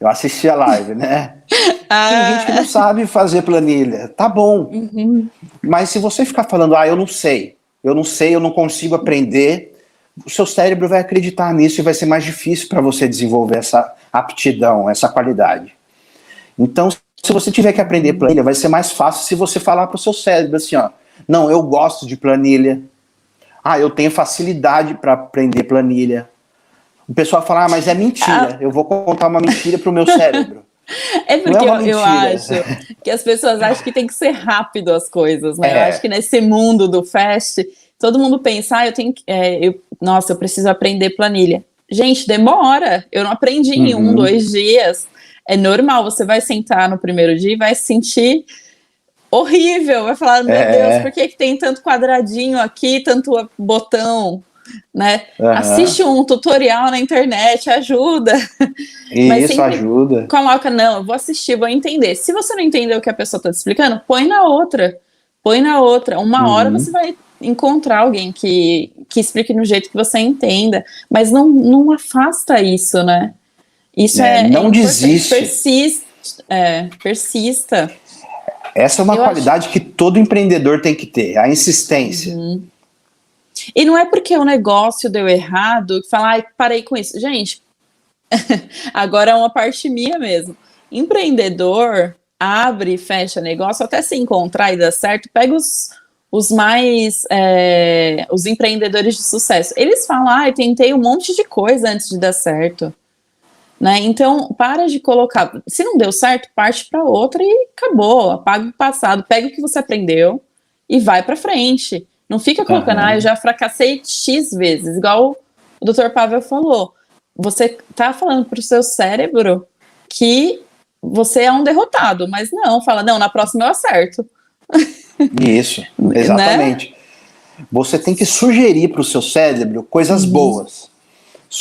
S1: Eu assisti a live, né? Tem gente que não sabe fazer planilha. Tá bom. Mas se você ficar falando, eu não sei, eu não consigo aprender, o seu cérebro vai acreditar nisso e vai ser mais difícil para você desenvolver essa aptidão, essa qualidade. Então, se você tiver que aprender planilha, vai ser mais fácil se você falar para o seu cérebro assim, não, eu gosto de planilha. Eu tenho facilidade para aprender planilha. O pessoal fala, mas é mentira. Eu vou contar uma mentira para o meu cérebro.
S2: É porque eu acho que as pessoas acham que tem que ser rápido as coisas, né? Eu acho que nesse mundo do fast, todo mundo pensa, eu tenho que... eu preciso aprender planilha. Gente, demora. Eu não aprendi em 1, 2 dias. É normal, você vai sentar no primeiro dia e vai se sentir horrível. Vai falar, meu Deus, por que tem tanto quadradinho aqui, tanto botão, né? Assiste um tutorial na internet, ajuda.
S1: Isso ajuda.
S2: Coloca, não, eu vou assistir, vou entender. Se você não entender o que a pessoa está te explicando, põe na outra. Uma hora você vai encontrar alguém que explique no jeito que você entenda. Mas não afasta isso, né? Isso
S1: não desiste.
S2: Persista.
S1: Essa é uma qualidade que todo empreendedor tem que ter, a insistência.
S2: E não é porque o negócio deu errado que fala, parei com isso. Gente, agora é uma parte minha mesmo. Empreendedor abre e fecha negócio até se encontrar e dar certo. Pega os empreendedores de sucesso. Eles falam, eu tentei um monte de coisa antes de dar certo. Né? Então, para de colocar. Se não deu certo, parte para outra e acabou. Apaga o passado, pega o que você aprendeu e vai para frente. Não fica colocando, eu já fracassei X vezes, igual o Dr. Pavel falou. Você tá falando pro seu cérebro que você é um derrotado, mas fala, na próxima eu acerto.
S1: Isso, exatamente. Né? Você tem que sugerir pro seu cérebro coisas boas.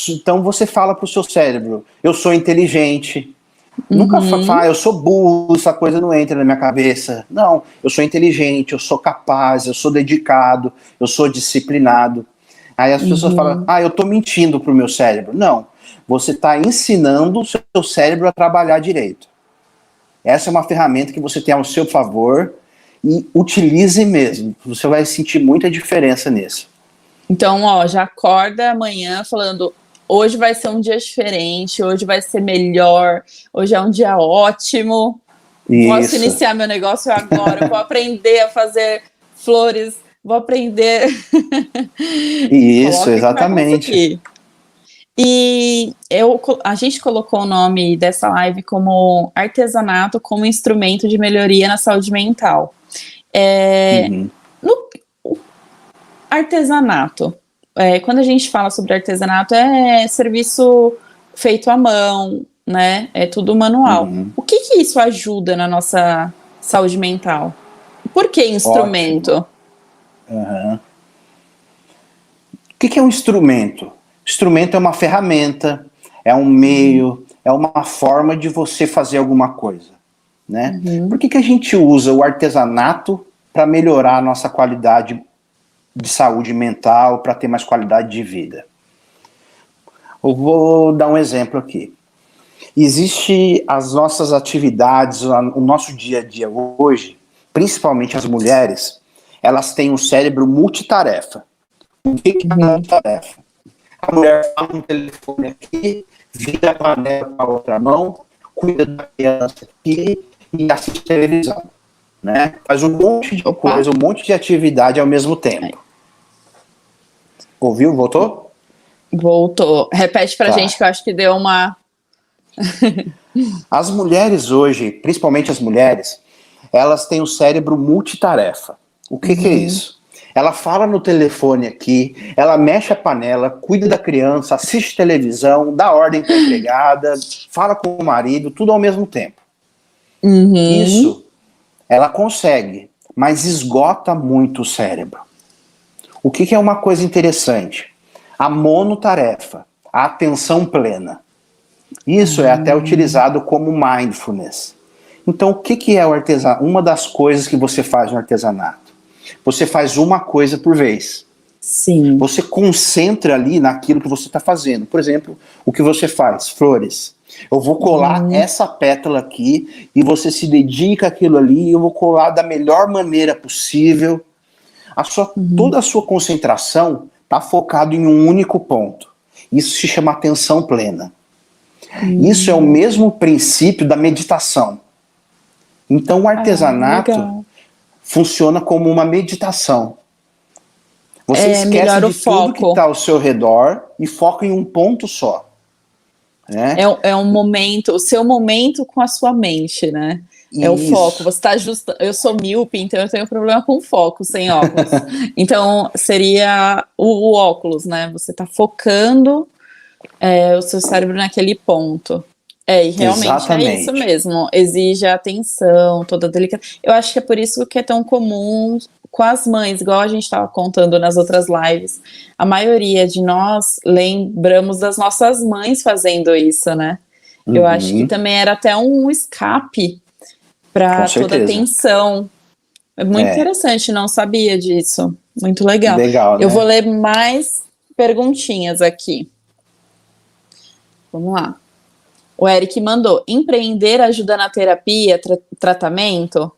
S1: Então você fala pro seu cérebro, eu sou inteligente. Nunca fala, eu sou burro, essa coisa não entra na minha cabeça. Não, eu sou inteligente, eu sou capaz, eu sou dedicado, eu sou disciplinado. Aí as pessoas falam, eu tô mentindo pro meu cérebro. Não, você tá ensinando o seu cérebro a trabalhar direito. Essa é uma ferramenta que você tem ao seu favor e utilize mesmo. Você vai sentir muita diferença nisso.
S2: Então, já acorda amanhã falando, hoje vai ser um dia diferente, hoje vai ser melhor, hoje é um dia ótimo. Posso iniciar meu negócio agora, vou aprender a fazer flores, vou aprender.
S1: Isso, exatamente.
S2: A gente colocou o nome dessa live como artesanato como instrumento de melhoria na saúde mental. No artesanato, quando a gente fala sobre artesanato, é serviço feito à mão, né? É tudo manual. O que isso ajuda na nossa saúde mental? Por que instrumento?
S1: O que é um instrumento? Instrumento é uma ferramenta, é um meio, é uma forma de você fazer alguma coisa, né? Por que a gente usa o artesanato para melhorar a nossa qualidade de saúde mental, para ter mais qualidade de vida? Eu vou dar um exemplo aqui. Existe as nossas atividades, o nosso dia a dia hoje, principalmente as mulheres, elas têm um cérebro multitarefa. O que é multitarefa? A mulher fala no telefone aqui, vira a panela com a outra mão, cuida da criança aqui e assiste televisão, né? Faz um monte de coisa, um monte de atividade ao mesmo tempo. Ouviu? Voltou?
S2: Voltou. Repete pra gente que eu acho que deu uma...
S1: As mulheres hoje, principalmente as mulheres, elas têm o cérebro multitarefa. O que é isso? Ela fala no telefone aqui, ela mexe a panela, cuida da criança, assiste televisão, dá ordem para a empregada, fala com o marido, tudo ao mesmo tempo. Isso ela consegue, mas esgota muito o cérebro. O que é uma coisa interessante? A monotarefa, a atenção plena. Isso é até utilizado como mindfulness. Então, o que é o artesanato? Uma das coisas que você faz no artesanato. Você faz uma coisa por vez.
S2: Sim.
S1: Você concentra ali naquilo que você está fazendo. Por exemplo, o que você faz? Flores. Eu vou colar essa pétala aqui e você se dedica àquilo ali e eu vou colar da melhor maneira possível. Toda a sua concentração está focada em um único ponto. Isso se chama atenção plena. Isso é o mesmo princípio da meditação. Então o artesanato funciona como uma meditação. Você esquece de tudo que está ao seu redor e foca em um ponto só. Né?
S2: É um momento, o seu momento com a sua mente, né? É o foco. Você está eu sou míope, então eu tenho problema com foco sem óculos. Então seria o óculos, né? Você está focando o seu cérebro naquele ponto. E realmente é isso mesmo. Exige atenção, toda delicadeza. Eu acho que é por isso que é tão comum com as mães, igual a gente estava contando nas outras lives. A maioria de nós lembramos das nossas mães fazendo isso, né? Eu acho que também era até um escape para toda a tensão. É muito interessante, não sabia disso. Muito legal.
S1: Legal, né?
S2: Eu vou ler mais perguntinhas aqui. Vamos lá. O Eric mandou: empreender ajuda na terapia, tratamento?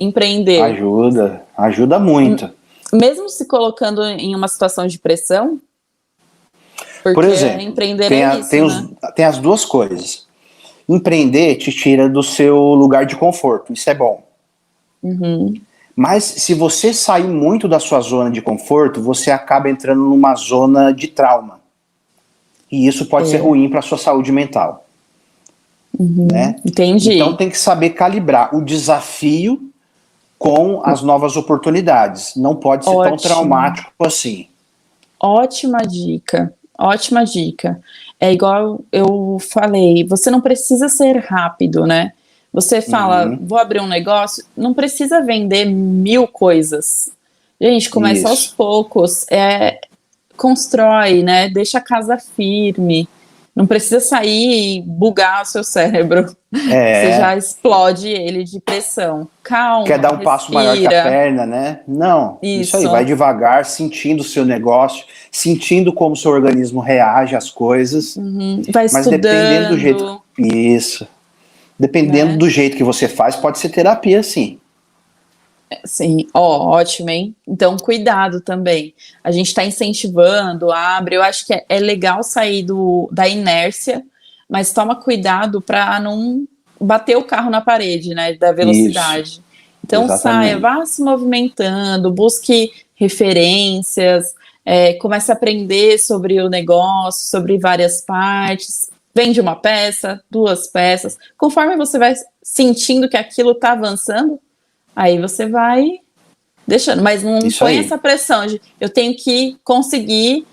S2: Empreender.
S1: Ajuda muito.
S2: Mesmo se colocando em uma situação de pressão? Porque
S1: por exemplo,
S2: empreender
S1: tem as duas coisas. Empreender te tira do seu lugar de conforto, isso é bom. Mas se você sair muito da sua zona de conforto, você acaba entrando numa zona de trauma. E isso pode ser ruim para a sua saúde mental. Né?
S2: Entendi.
S1: Então tem que saber calibrar o desafio com as novas oportunidades. Não pode ser tão traumático assim.
S2: Ótima dica. Ótima dica. É igual eu falei, você não precisa ser rápido, né? Você fala, vou abrir um negócio, não precisa vender 1000 coisas. Gente, começa aos poucos. Constrói, né? Deixa a casa firme. Não precisa sair e bugar o seu cérebro. Você já explode ele de pressão. Calma,
S1: quer dar um passo maior que a perna, né? Não, isso aí, vai devagar, sentindo o seu negócio, sentindo como o seu organismo reage às coisas.
S2: Vai estudando.
S1: Mas dependendo do jeito... Isso. Dependendo do jeito que você faz, pode ser terapia, sim.
S2: Sim, ótimo, hein? Então, cuidado também. A gente está incentivando, abre. Eu acho que é legal sair da inércia, mas toma cuidado para não bater o carro na parede, né? Da velocidade. Isso. Então, saia, vá se movimentando, busque referências, começa a aprender sobre o negócio, sobre várias partes, vende uma peça, 2 peças, conforme você vai sentindo que aquilo está avançando, aí você vai deixando, mas não
S1: Isso
S2: põe
S1: aí.
S2: essa pressão de eu tenho que conseguir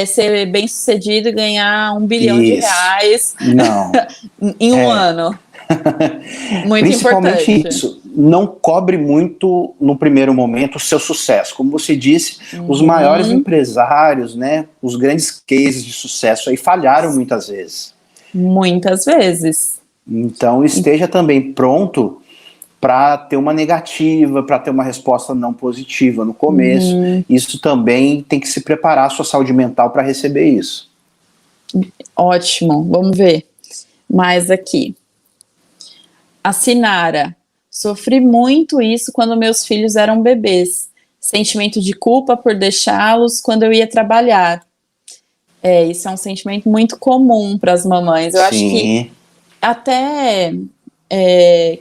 S2: ser bem sucedido e ganhar R$ 1 bilhão
S1: Isso. Não.
S2: em um ano. Muito
S1: Principalmente
S2: importante.
S1: isso, não cobre muito no primeiro momento o seu sucesso. Como você disse, os maiores empresários, né, os grandes cases de sucesso aí falharam muitas vezes.
S2: Muitas vezes.
S1: Então esteja também pronto para ter uma negativa, para ter uma resposta não positiva no começo. Isso também tem que se preparar a sua saúde mental para receber isso.
S2: Ótimo, vamos ver. Mais aqui. A Sinara. Sofri muito isso quando meus filhos eram bebês. Sentimento de culpa por deixá-los quando eu ia trabalhar. Isso é um sentimento muito comum para as mamães. Eu acho que até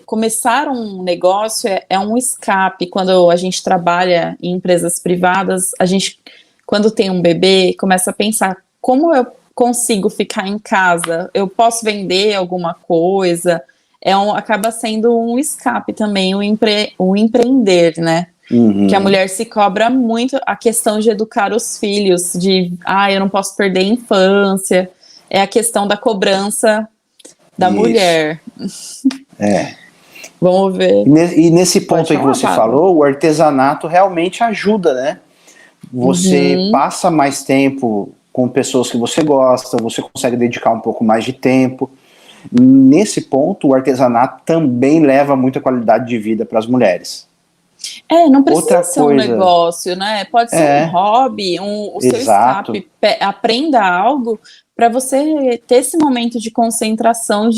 S2: começar um negócio é um escape. Quando a gente trabalha em empresas privadas, a gente, quando tem um bebê, começa a pensar como eu consigo ficar em casa, eu posso vender alguma coisa, acaba sendo um escape também, o empreender, né? Que a mulher se cobra muito a questão de educar os filhos, de, eu não posso perder a infância, é a questão da cobrança da mulher. Vamos ver.
S1: E nesse ponto aí que você falou, o artesanato realmente ajuda, né? Você passa mais tempo com pessoas que você gosta, você consegue dedicar um pouco mais de tempo. Nesse ponto, o artesanato também leva muita qualidade de vida para as mulheres.
S2: Não precisa ser um negócio, né? Pode ser um hobby, o seu escape. Aprenda algo para você ter esse momento de concentração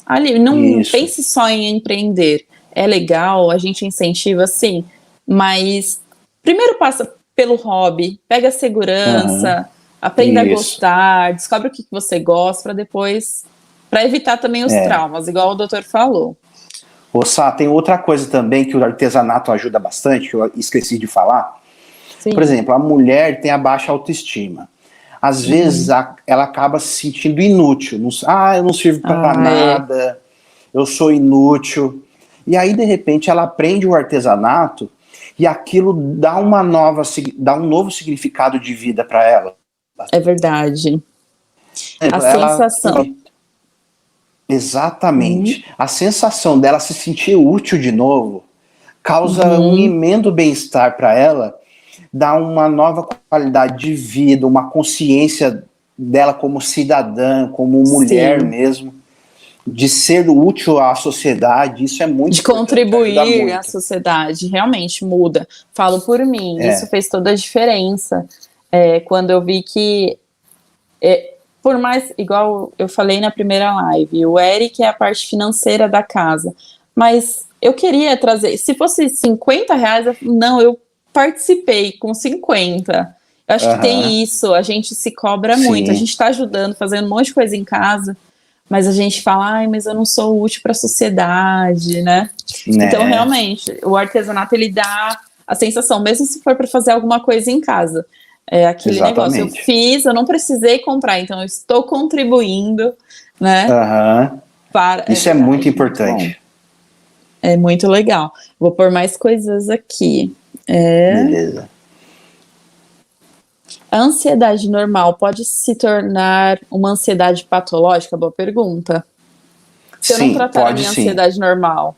S2: ali. Não pense só em empreender. É legal, a gente incentiva, sim, mas primeiro passa pelo hobby, pega a segurança, aprenda a gostar, descobre o que você gosta para depois, para evitar também os traumas, igual o doutor falou.
S1: Sá, tem outra coisa também que o artesanato ajuda bastante, que eu esqueci de falar.
S2: Sim.
S1: Por exemplo, a mulher tem a baixa autoestima. Às vezes ela acaba se sentindo inútil. Eu não sirvo para nada, eu sou inútil. E aí, de repente, ela aprende o artesanato e aquilo dá um novo significado de vida para ela.
S2: É verdade. Sensação.
S1: Exatamente. A sensação dela se sentir útil de novo causa um imenso bem-estar para ela, dá uma nova qualidade de vida, uma consciência dela como cidadã, como mulher mesmo, de ser útil à sociedade. Isso é muito
S2: de contribuir à sociedade, realmente muda. Falo por mim, isso fez toda a diferença. Quando eu vi que por mais, igual eu falei na primeira live, o Eric é a parte financeira da casa, mas eu queria trazer, se fosse R$50, eu participei com 50. Eu acho que tem isso, a gente se cobra muito, a gente está ajudando, fazendo um monte de coisa em casa, mas a gente fala, mas eu não sou útil para a sociedade, né? Então, realmente, o artesanato, ele dá a sensação, mesmo se for para fazer alguma coisa em casa, aquele negócio, eu fiz, eu não precisei comprar, então eu estou contribuindo, né?
S1: Isso é muito importante.
S2: É muito legal. Vou pôr mais coisas aqui.
S1: Beleza.
S2: A ansiedade normal pode se tornar uma ansiedade patológica? Boa pergunta. Se eu não tratar a minha ansiedade normal.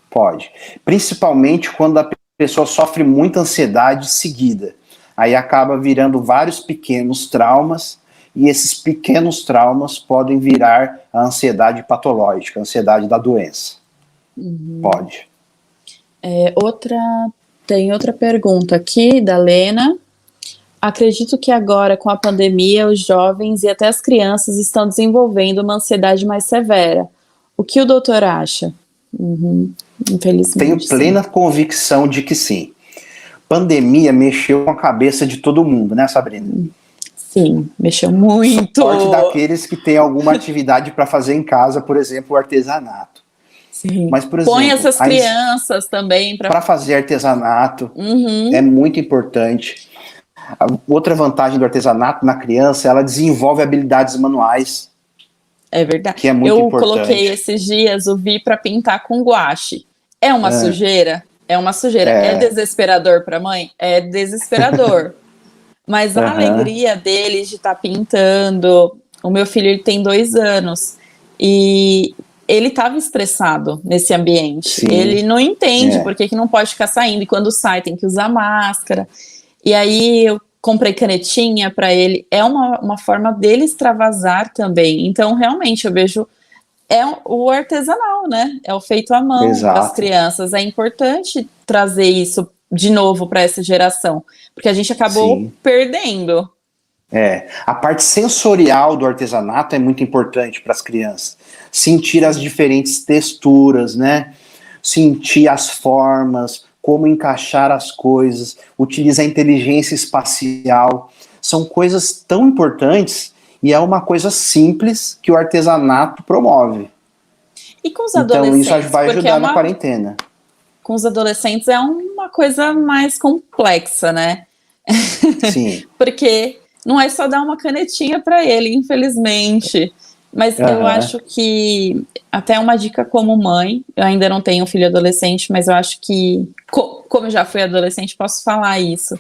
S1: Pode. Principalmente quando a pessoa sofre muita ansiedade seguida. Aí acaba virando vários pequenos traumas, e esses pequenos traumas podem virar a ansiedade patológica, a ansiedade da doença. Pode.
S2: Tem outra pergunta aqui, da Lena. Acredito que agora, com a pandemia, os jovens e até as crianças estão desenvolvendo uma ansiedade mais severa. O que o doutor acha? Infelizmente.
S1: Tenho plena convicção de que sim. Pandemia mexeu com a cabeça de todo mundo, né, Sabrina?
S2: Sim, mexeu muito.
S1: Sorte daqueles que têm alguma atividade para fazer em casa, por exemplo, o artesanato.
S2: Sim.
S1: Mas, por exemplo,
S2: põe essas crianças também
S1: para fazer artesanato. É muito importante. Outra vantagem do artesanato na criança, ela desenvolve habilidades manuais,
S2: É verdade.
S1: que é muito
S2: Eu
S1: importante.
S2: coloquei esses dias o Vi para pintar com guache. É uma sujeira? É uma sujeira. É desesperador para mãe? É desesperador. Mas a alegria deles de estar pintando. O meu filho ele tem 2 anos e ele estava estressado nesse ambiente.
S1: Sim.
S2: Ele não entende por que não pode ficar saindo e quando sai tem que usar máscara. E aí eu comprei canetinha para ele. É uma forma dele extravasar também. Então, realmente, eu vejo o artesanal, né? É o feito à mão para as crianças. É importante trazer isso de novo para essa geração, porque a gente acabou perdendo.
S1: A parte sensorial do artesanato é muito importante para as crianças. Sentir as diferentes texturas, né? Sentir as formas, como encaixar as coisas, utilizar a inteligência espacial. São coisas tão importantes e é uma coisa simples que o artesanato promove.
S2: E com os adolescentes?
S1: Então isso vai ajudar na quarentena.
S2: Com os adolescentes é uma coisa mais complexa, né?
S1: Sim.
S2: Porque não é só dar uma canetinha para ele, infelizmente. Mas eu acho que, até uma dica como mãe, eu ainda não tenho um filho adolescente, mas eu acho que, como eu já fui adolescente, posso falar isso.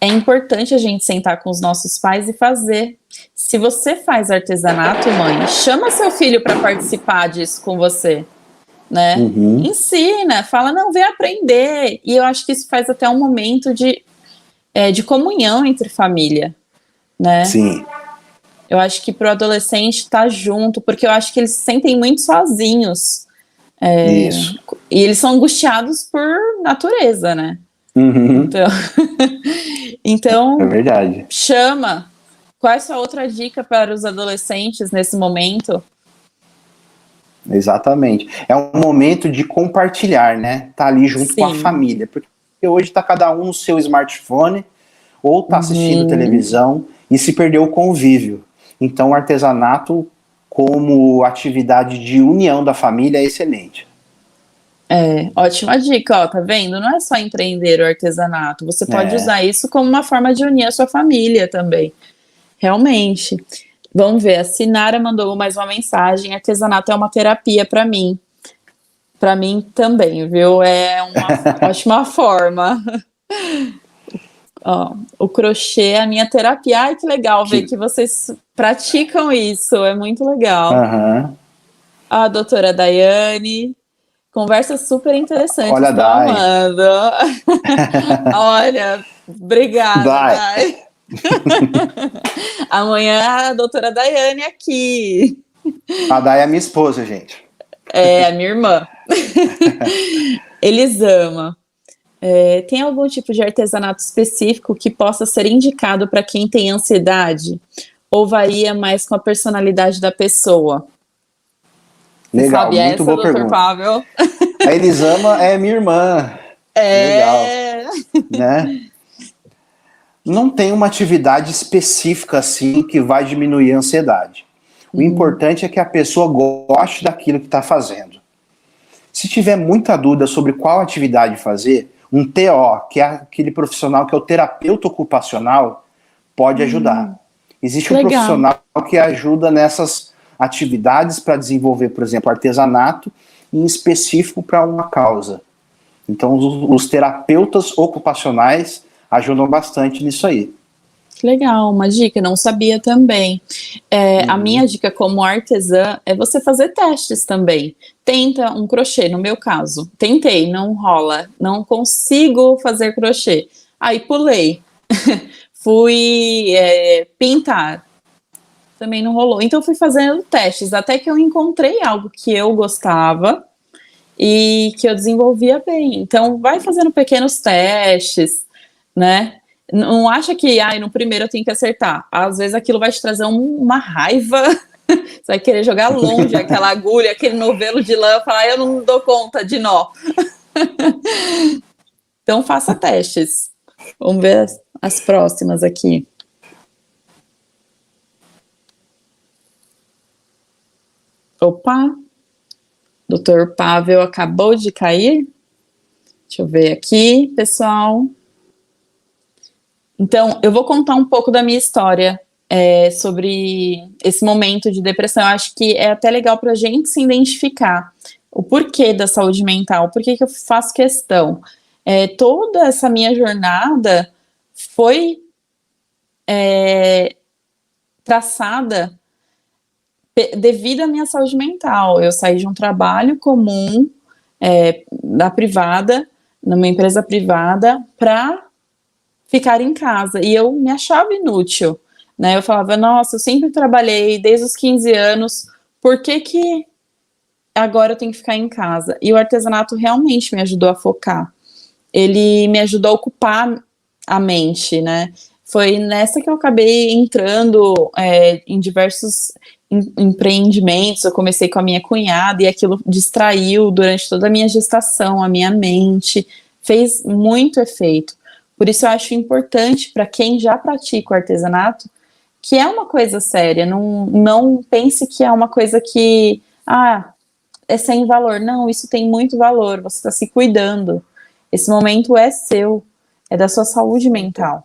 S2: É importante a gente sentar com os nossos pais e fazer. Se você faz artesanato, mãe, chama seu filho para participar disso com você, né? Ensina, fala, não, vem aprender. E eu acho que isso faz até um momento de comunhão entre família, né?
S1: Sim.
S2: Eu acho que para o adolescente estar junto, porque eu acho que eles se sentem muito sozinhos.
S1: Isso.
S2: E eles são angustiados por natureza, né? Então,
S1: é verdade.
S2: Chama. Qual é a sua outra dica para os adolescentes nesse momento?
S1: Exatamente. É um momento de compartilhar, né? Tá ali junto com a família. Porque hoje está cada um no seu smartphone ou está assistindo televisão e se perdeu o convívio. Então, o artesanato, como atividade de união da família, é excelente.
S2: Ótima dica, ó, tá vendo? Não é só empreender o artesanato, você pode usar isso como uma forma de unir a sua família também. Realmente. Vamos ver, a Sinara mandou mais uma mensagem: artesanato é uma terapia para mim. Para mim também, viu? É uma ótima forma. Ó, o crochê é a minha terapia. Ai, que legal ver que vocês praticam isso, é muito legal. A doutora Daiane, conversa super interessante.
S1: Olha,
S2: estou amando. Olha, obrigada, Dai. Amanhã a doutora Daiane aqui.
S1: A Dai é minha esposa, gente.
S2: É, a minha irmã. Elisama. Tem algum tipo de artesanato específico que possa ser indicado para quem tem ansiedade? Ou varia mais com a personalidade da pessoa?
S1: Legal,
S2: sabe
S1: muito
S2: essa,
S1: boa
S2: doutor
S1: pergunta.
S2: Pavel?
S1: A Elisama é minha irmã. Legal. Né? Não tem uma atividade específica assim que vai diminuir a ansiedade. O importante é que a pessoa goste daquilo que está fazendo. Se tiver muita dúvida sobre qual atividade fazer, um TO, que é aquele profissional que é o terapeuta ocupacional, pode ajudar. Existe um profissional que ajuda nessas atividades para desenvolver, por exemplo, artesanato, em específico para uma causa. Então, os terapeutas ocupacionais ajudam bastante nisso aí.
S2: Que legal, uma dica, não sabia também. A minha dica como artesã é você fazer testes também. Tenta um crochê, no meu caso. Tentei, não rola, não consigo fazer crochê. Aí pulei. Fui pintar. Também não rolou. Então fui fazendo testes, até que eu encontrei algo que eu gostava e que eu desenvolvia bem. Então vai fazendo pequenos testes, né? Não acha que no primeiro eu tenho que acertar. Às vezes aquilo vai te trazer uma raiva. Você vai querer jogar longe aquela agulha, aquele novelo de lã, falar, eu não dou conta de nó. Então faça testes. Vamos ver as próximas aqui. Opa! Doutor Pavel acabou de cair. Deixa eu ver aqui, pessoal. Então, eu vou contar um pouco da minha história sobre esse momento de depressão. Eu acho que é até legal para a gente se identificar o porquê da saúde mental, por que eu faço questão. Toda essa minha jornada foi traçada devido à minha saúde mental. Eu saí de um trabalho comum da privada, numa empresa privada, para ficar em casa. E eu me achava inútil, né? Eu falava, nossa, eu sempre trabalhei desde os 15 anos, por que agora eu tenho que ficar em casa? E o artesanato realmente me ajudou a focar. Ele me ajudou a ocupar a mente, né? Foi nessa que eu acabei entrando em diversos empreendimentos. Eu comecei com a minha cunhada e aquilo distraiu durante toda a minha gestação, a minha mente, fez muito efeito. Por isso eu acho importante para quem já pratica o artesanato, que é uma coisa séria, não pense que é uma coisa que é sem valor. Não, isso tem muito valor, você está se cuidando. Esse momento é seu, é da sua saúde mental.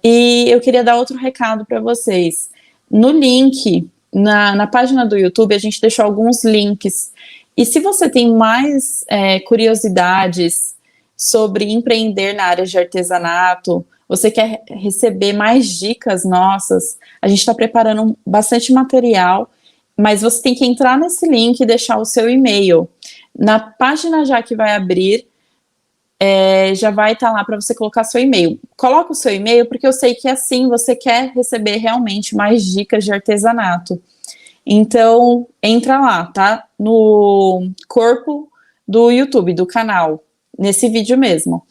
S2: E eu queria dar outro recado para vocês. No link, na página do YouTube, a gente deixou alguns links. E se você tem mais curiosidades sobre empreender na área de artesanato, você quer receber mais dicas nossas, a gente está preparando bastante material, mas você tem que entrar nesse link e deixar o seu e-mail. Na página já que vai abrir, já vai estar lá para você colocar seu e-mail. Coloca o seu e-mail, porque eu sei que assim você quer receber realmente mais dicas de artesanato. Então, entra lá, tá? No corpo do YouTube, do canal, nesse vídeo mesmo.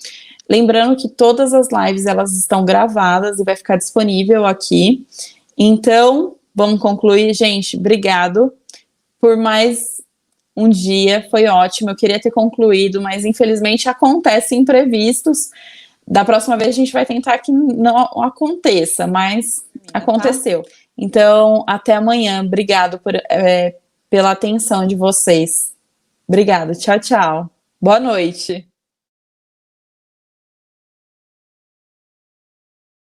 S2: Lembrando que todas as lives, elas estão gravadas e vai ficar disponível aqui. Então, vamos concluir, gente. Obrigado por mais um dia, foi ótimo. Eu queria ter concluído, mas infelizmente acontecem imprevistos. Da próxima vez a gente vai tentar que não aconteça, mas aconteceu. Então, até amanhã. Obrigado pela atenção de vocês. Obrigada. Tchau, tchau. Boa noite.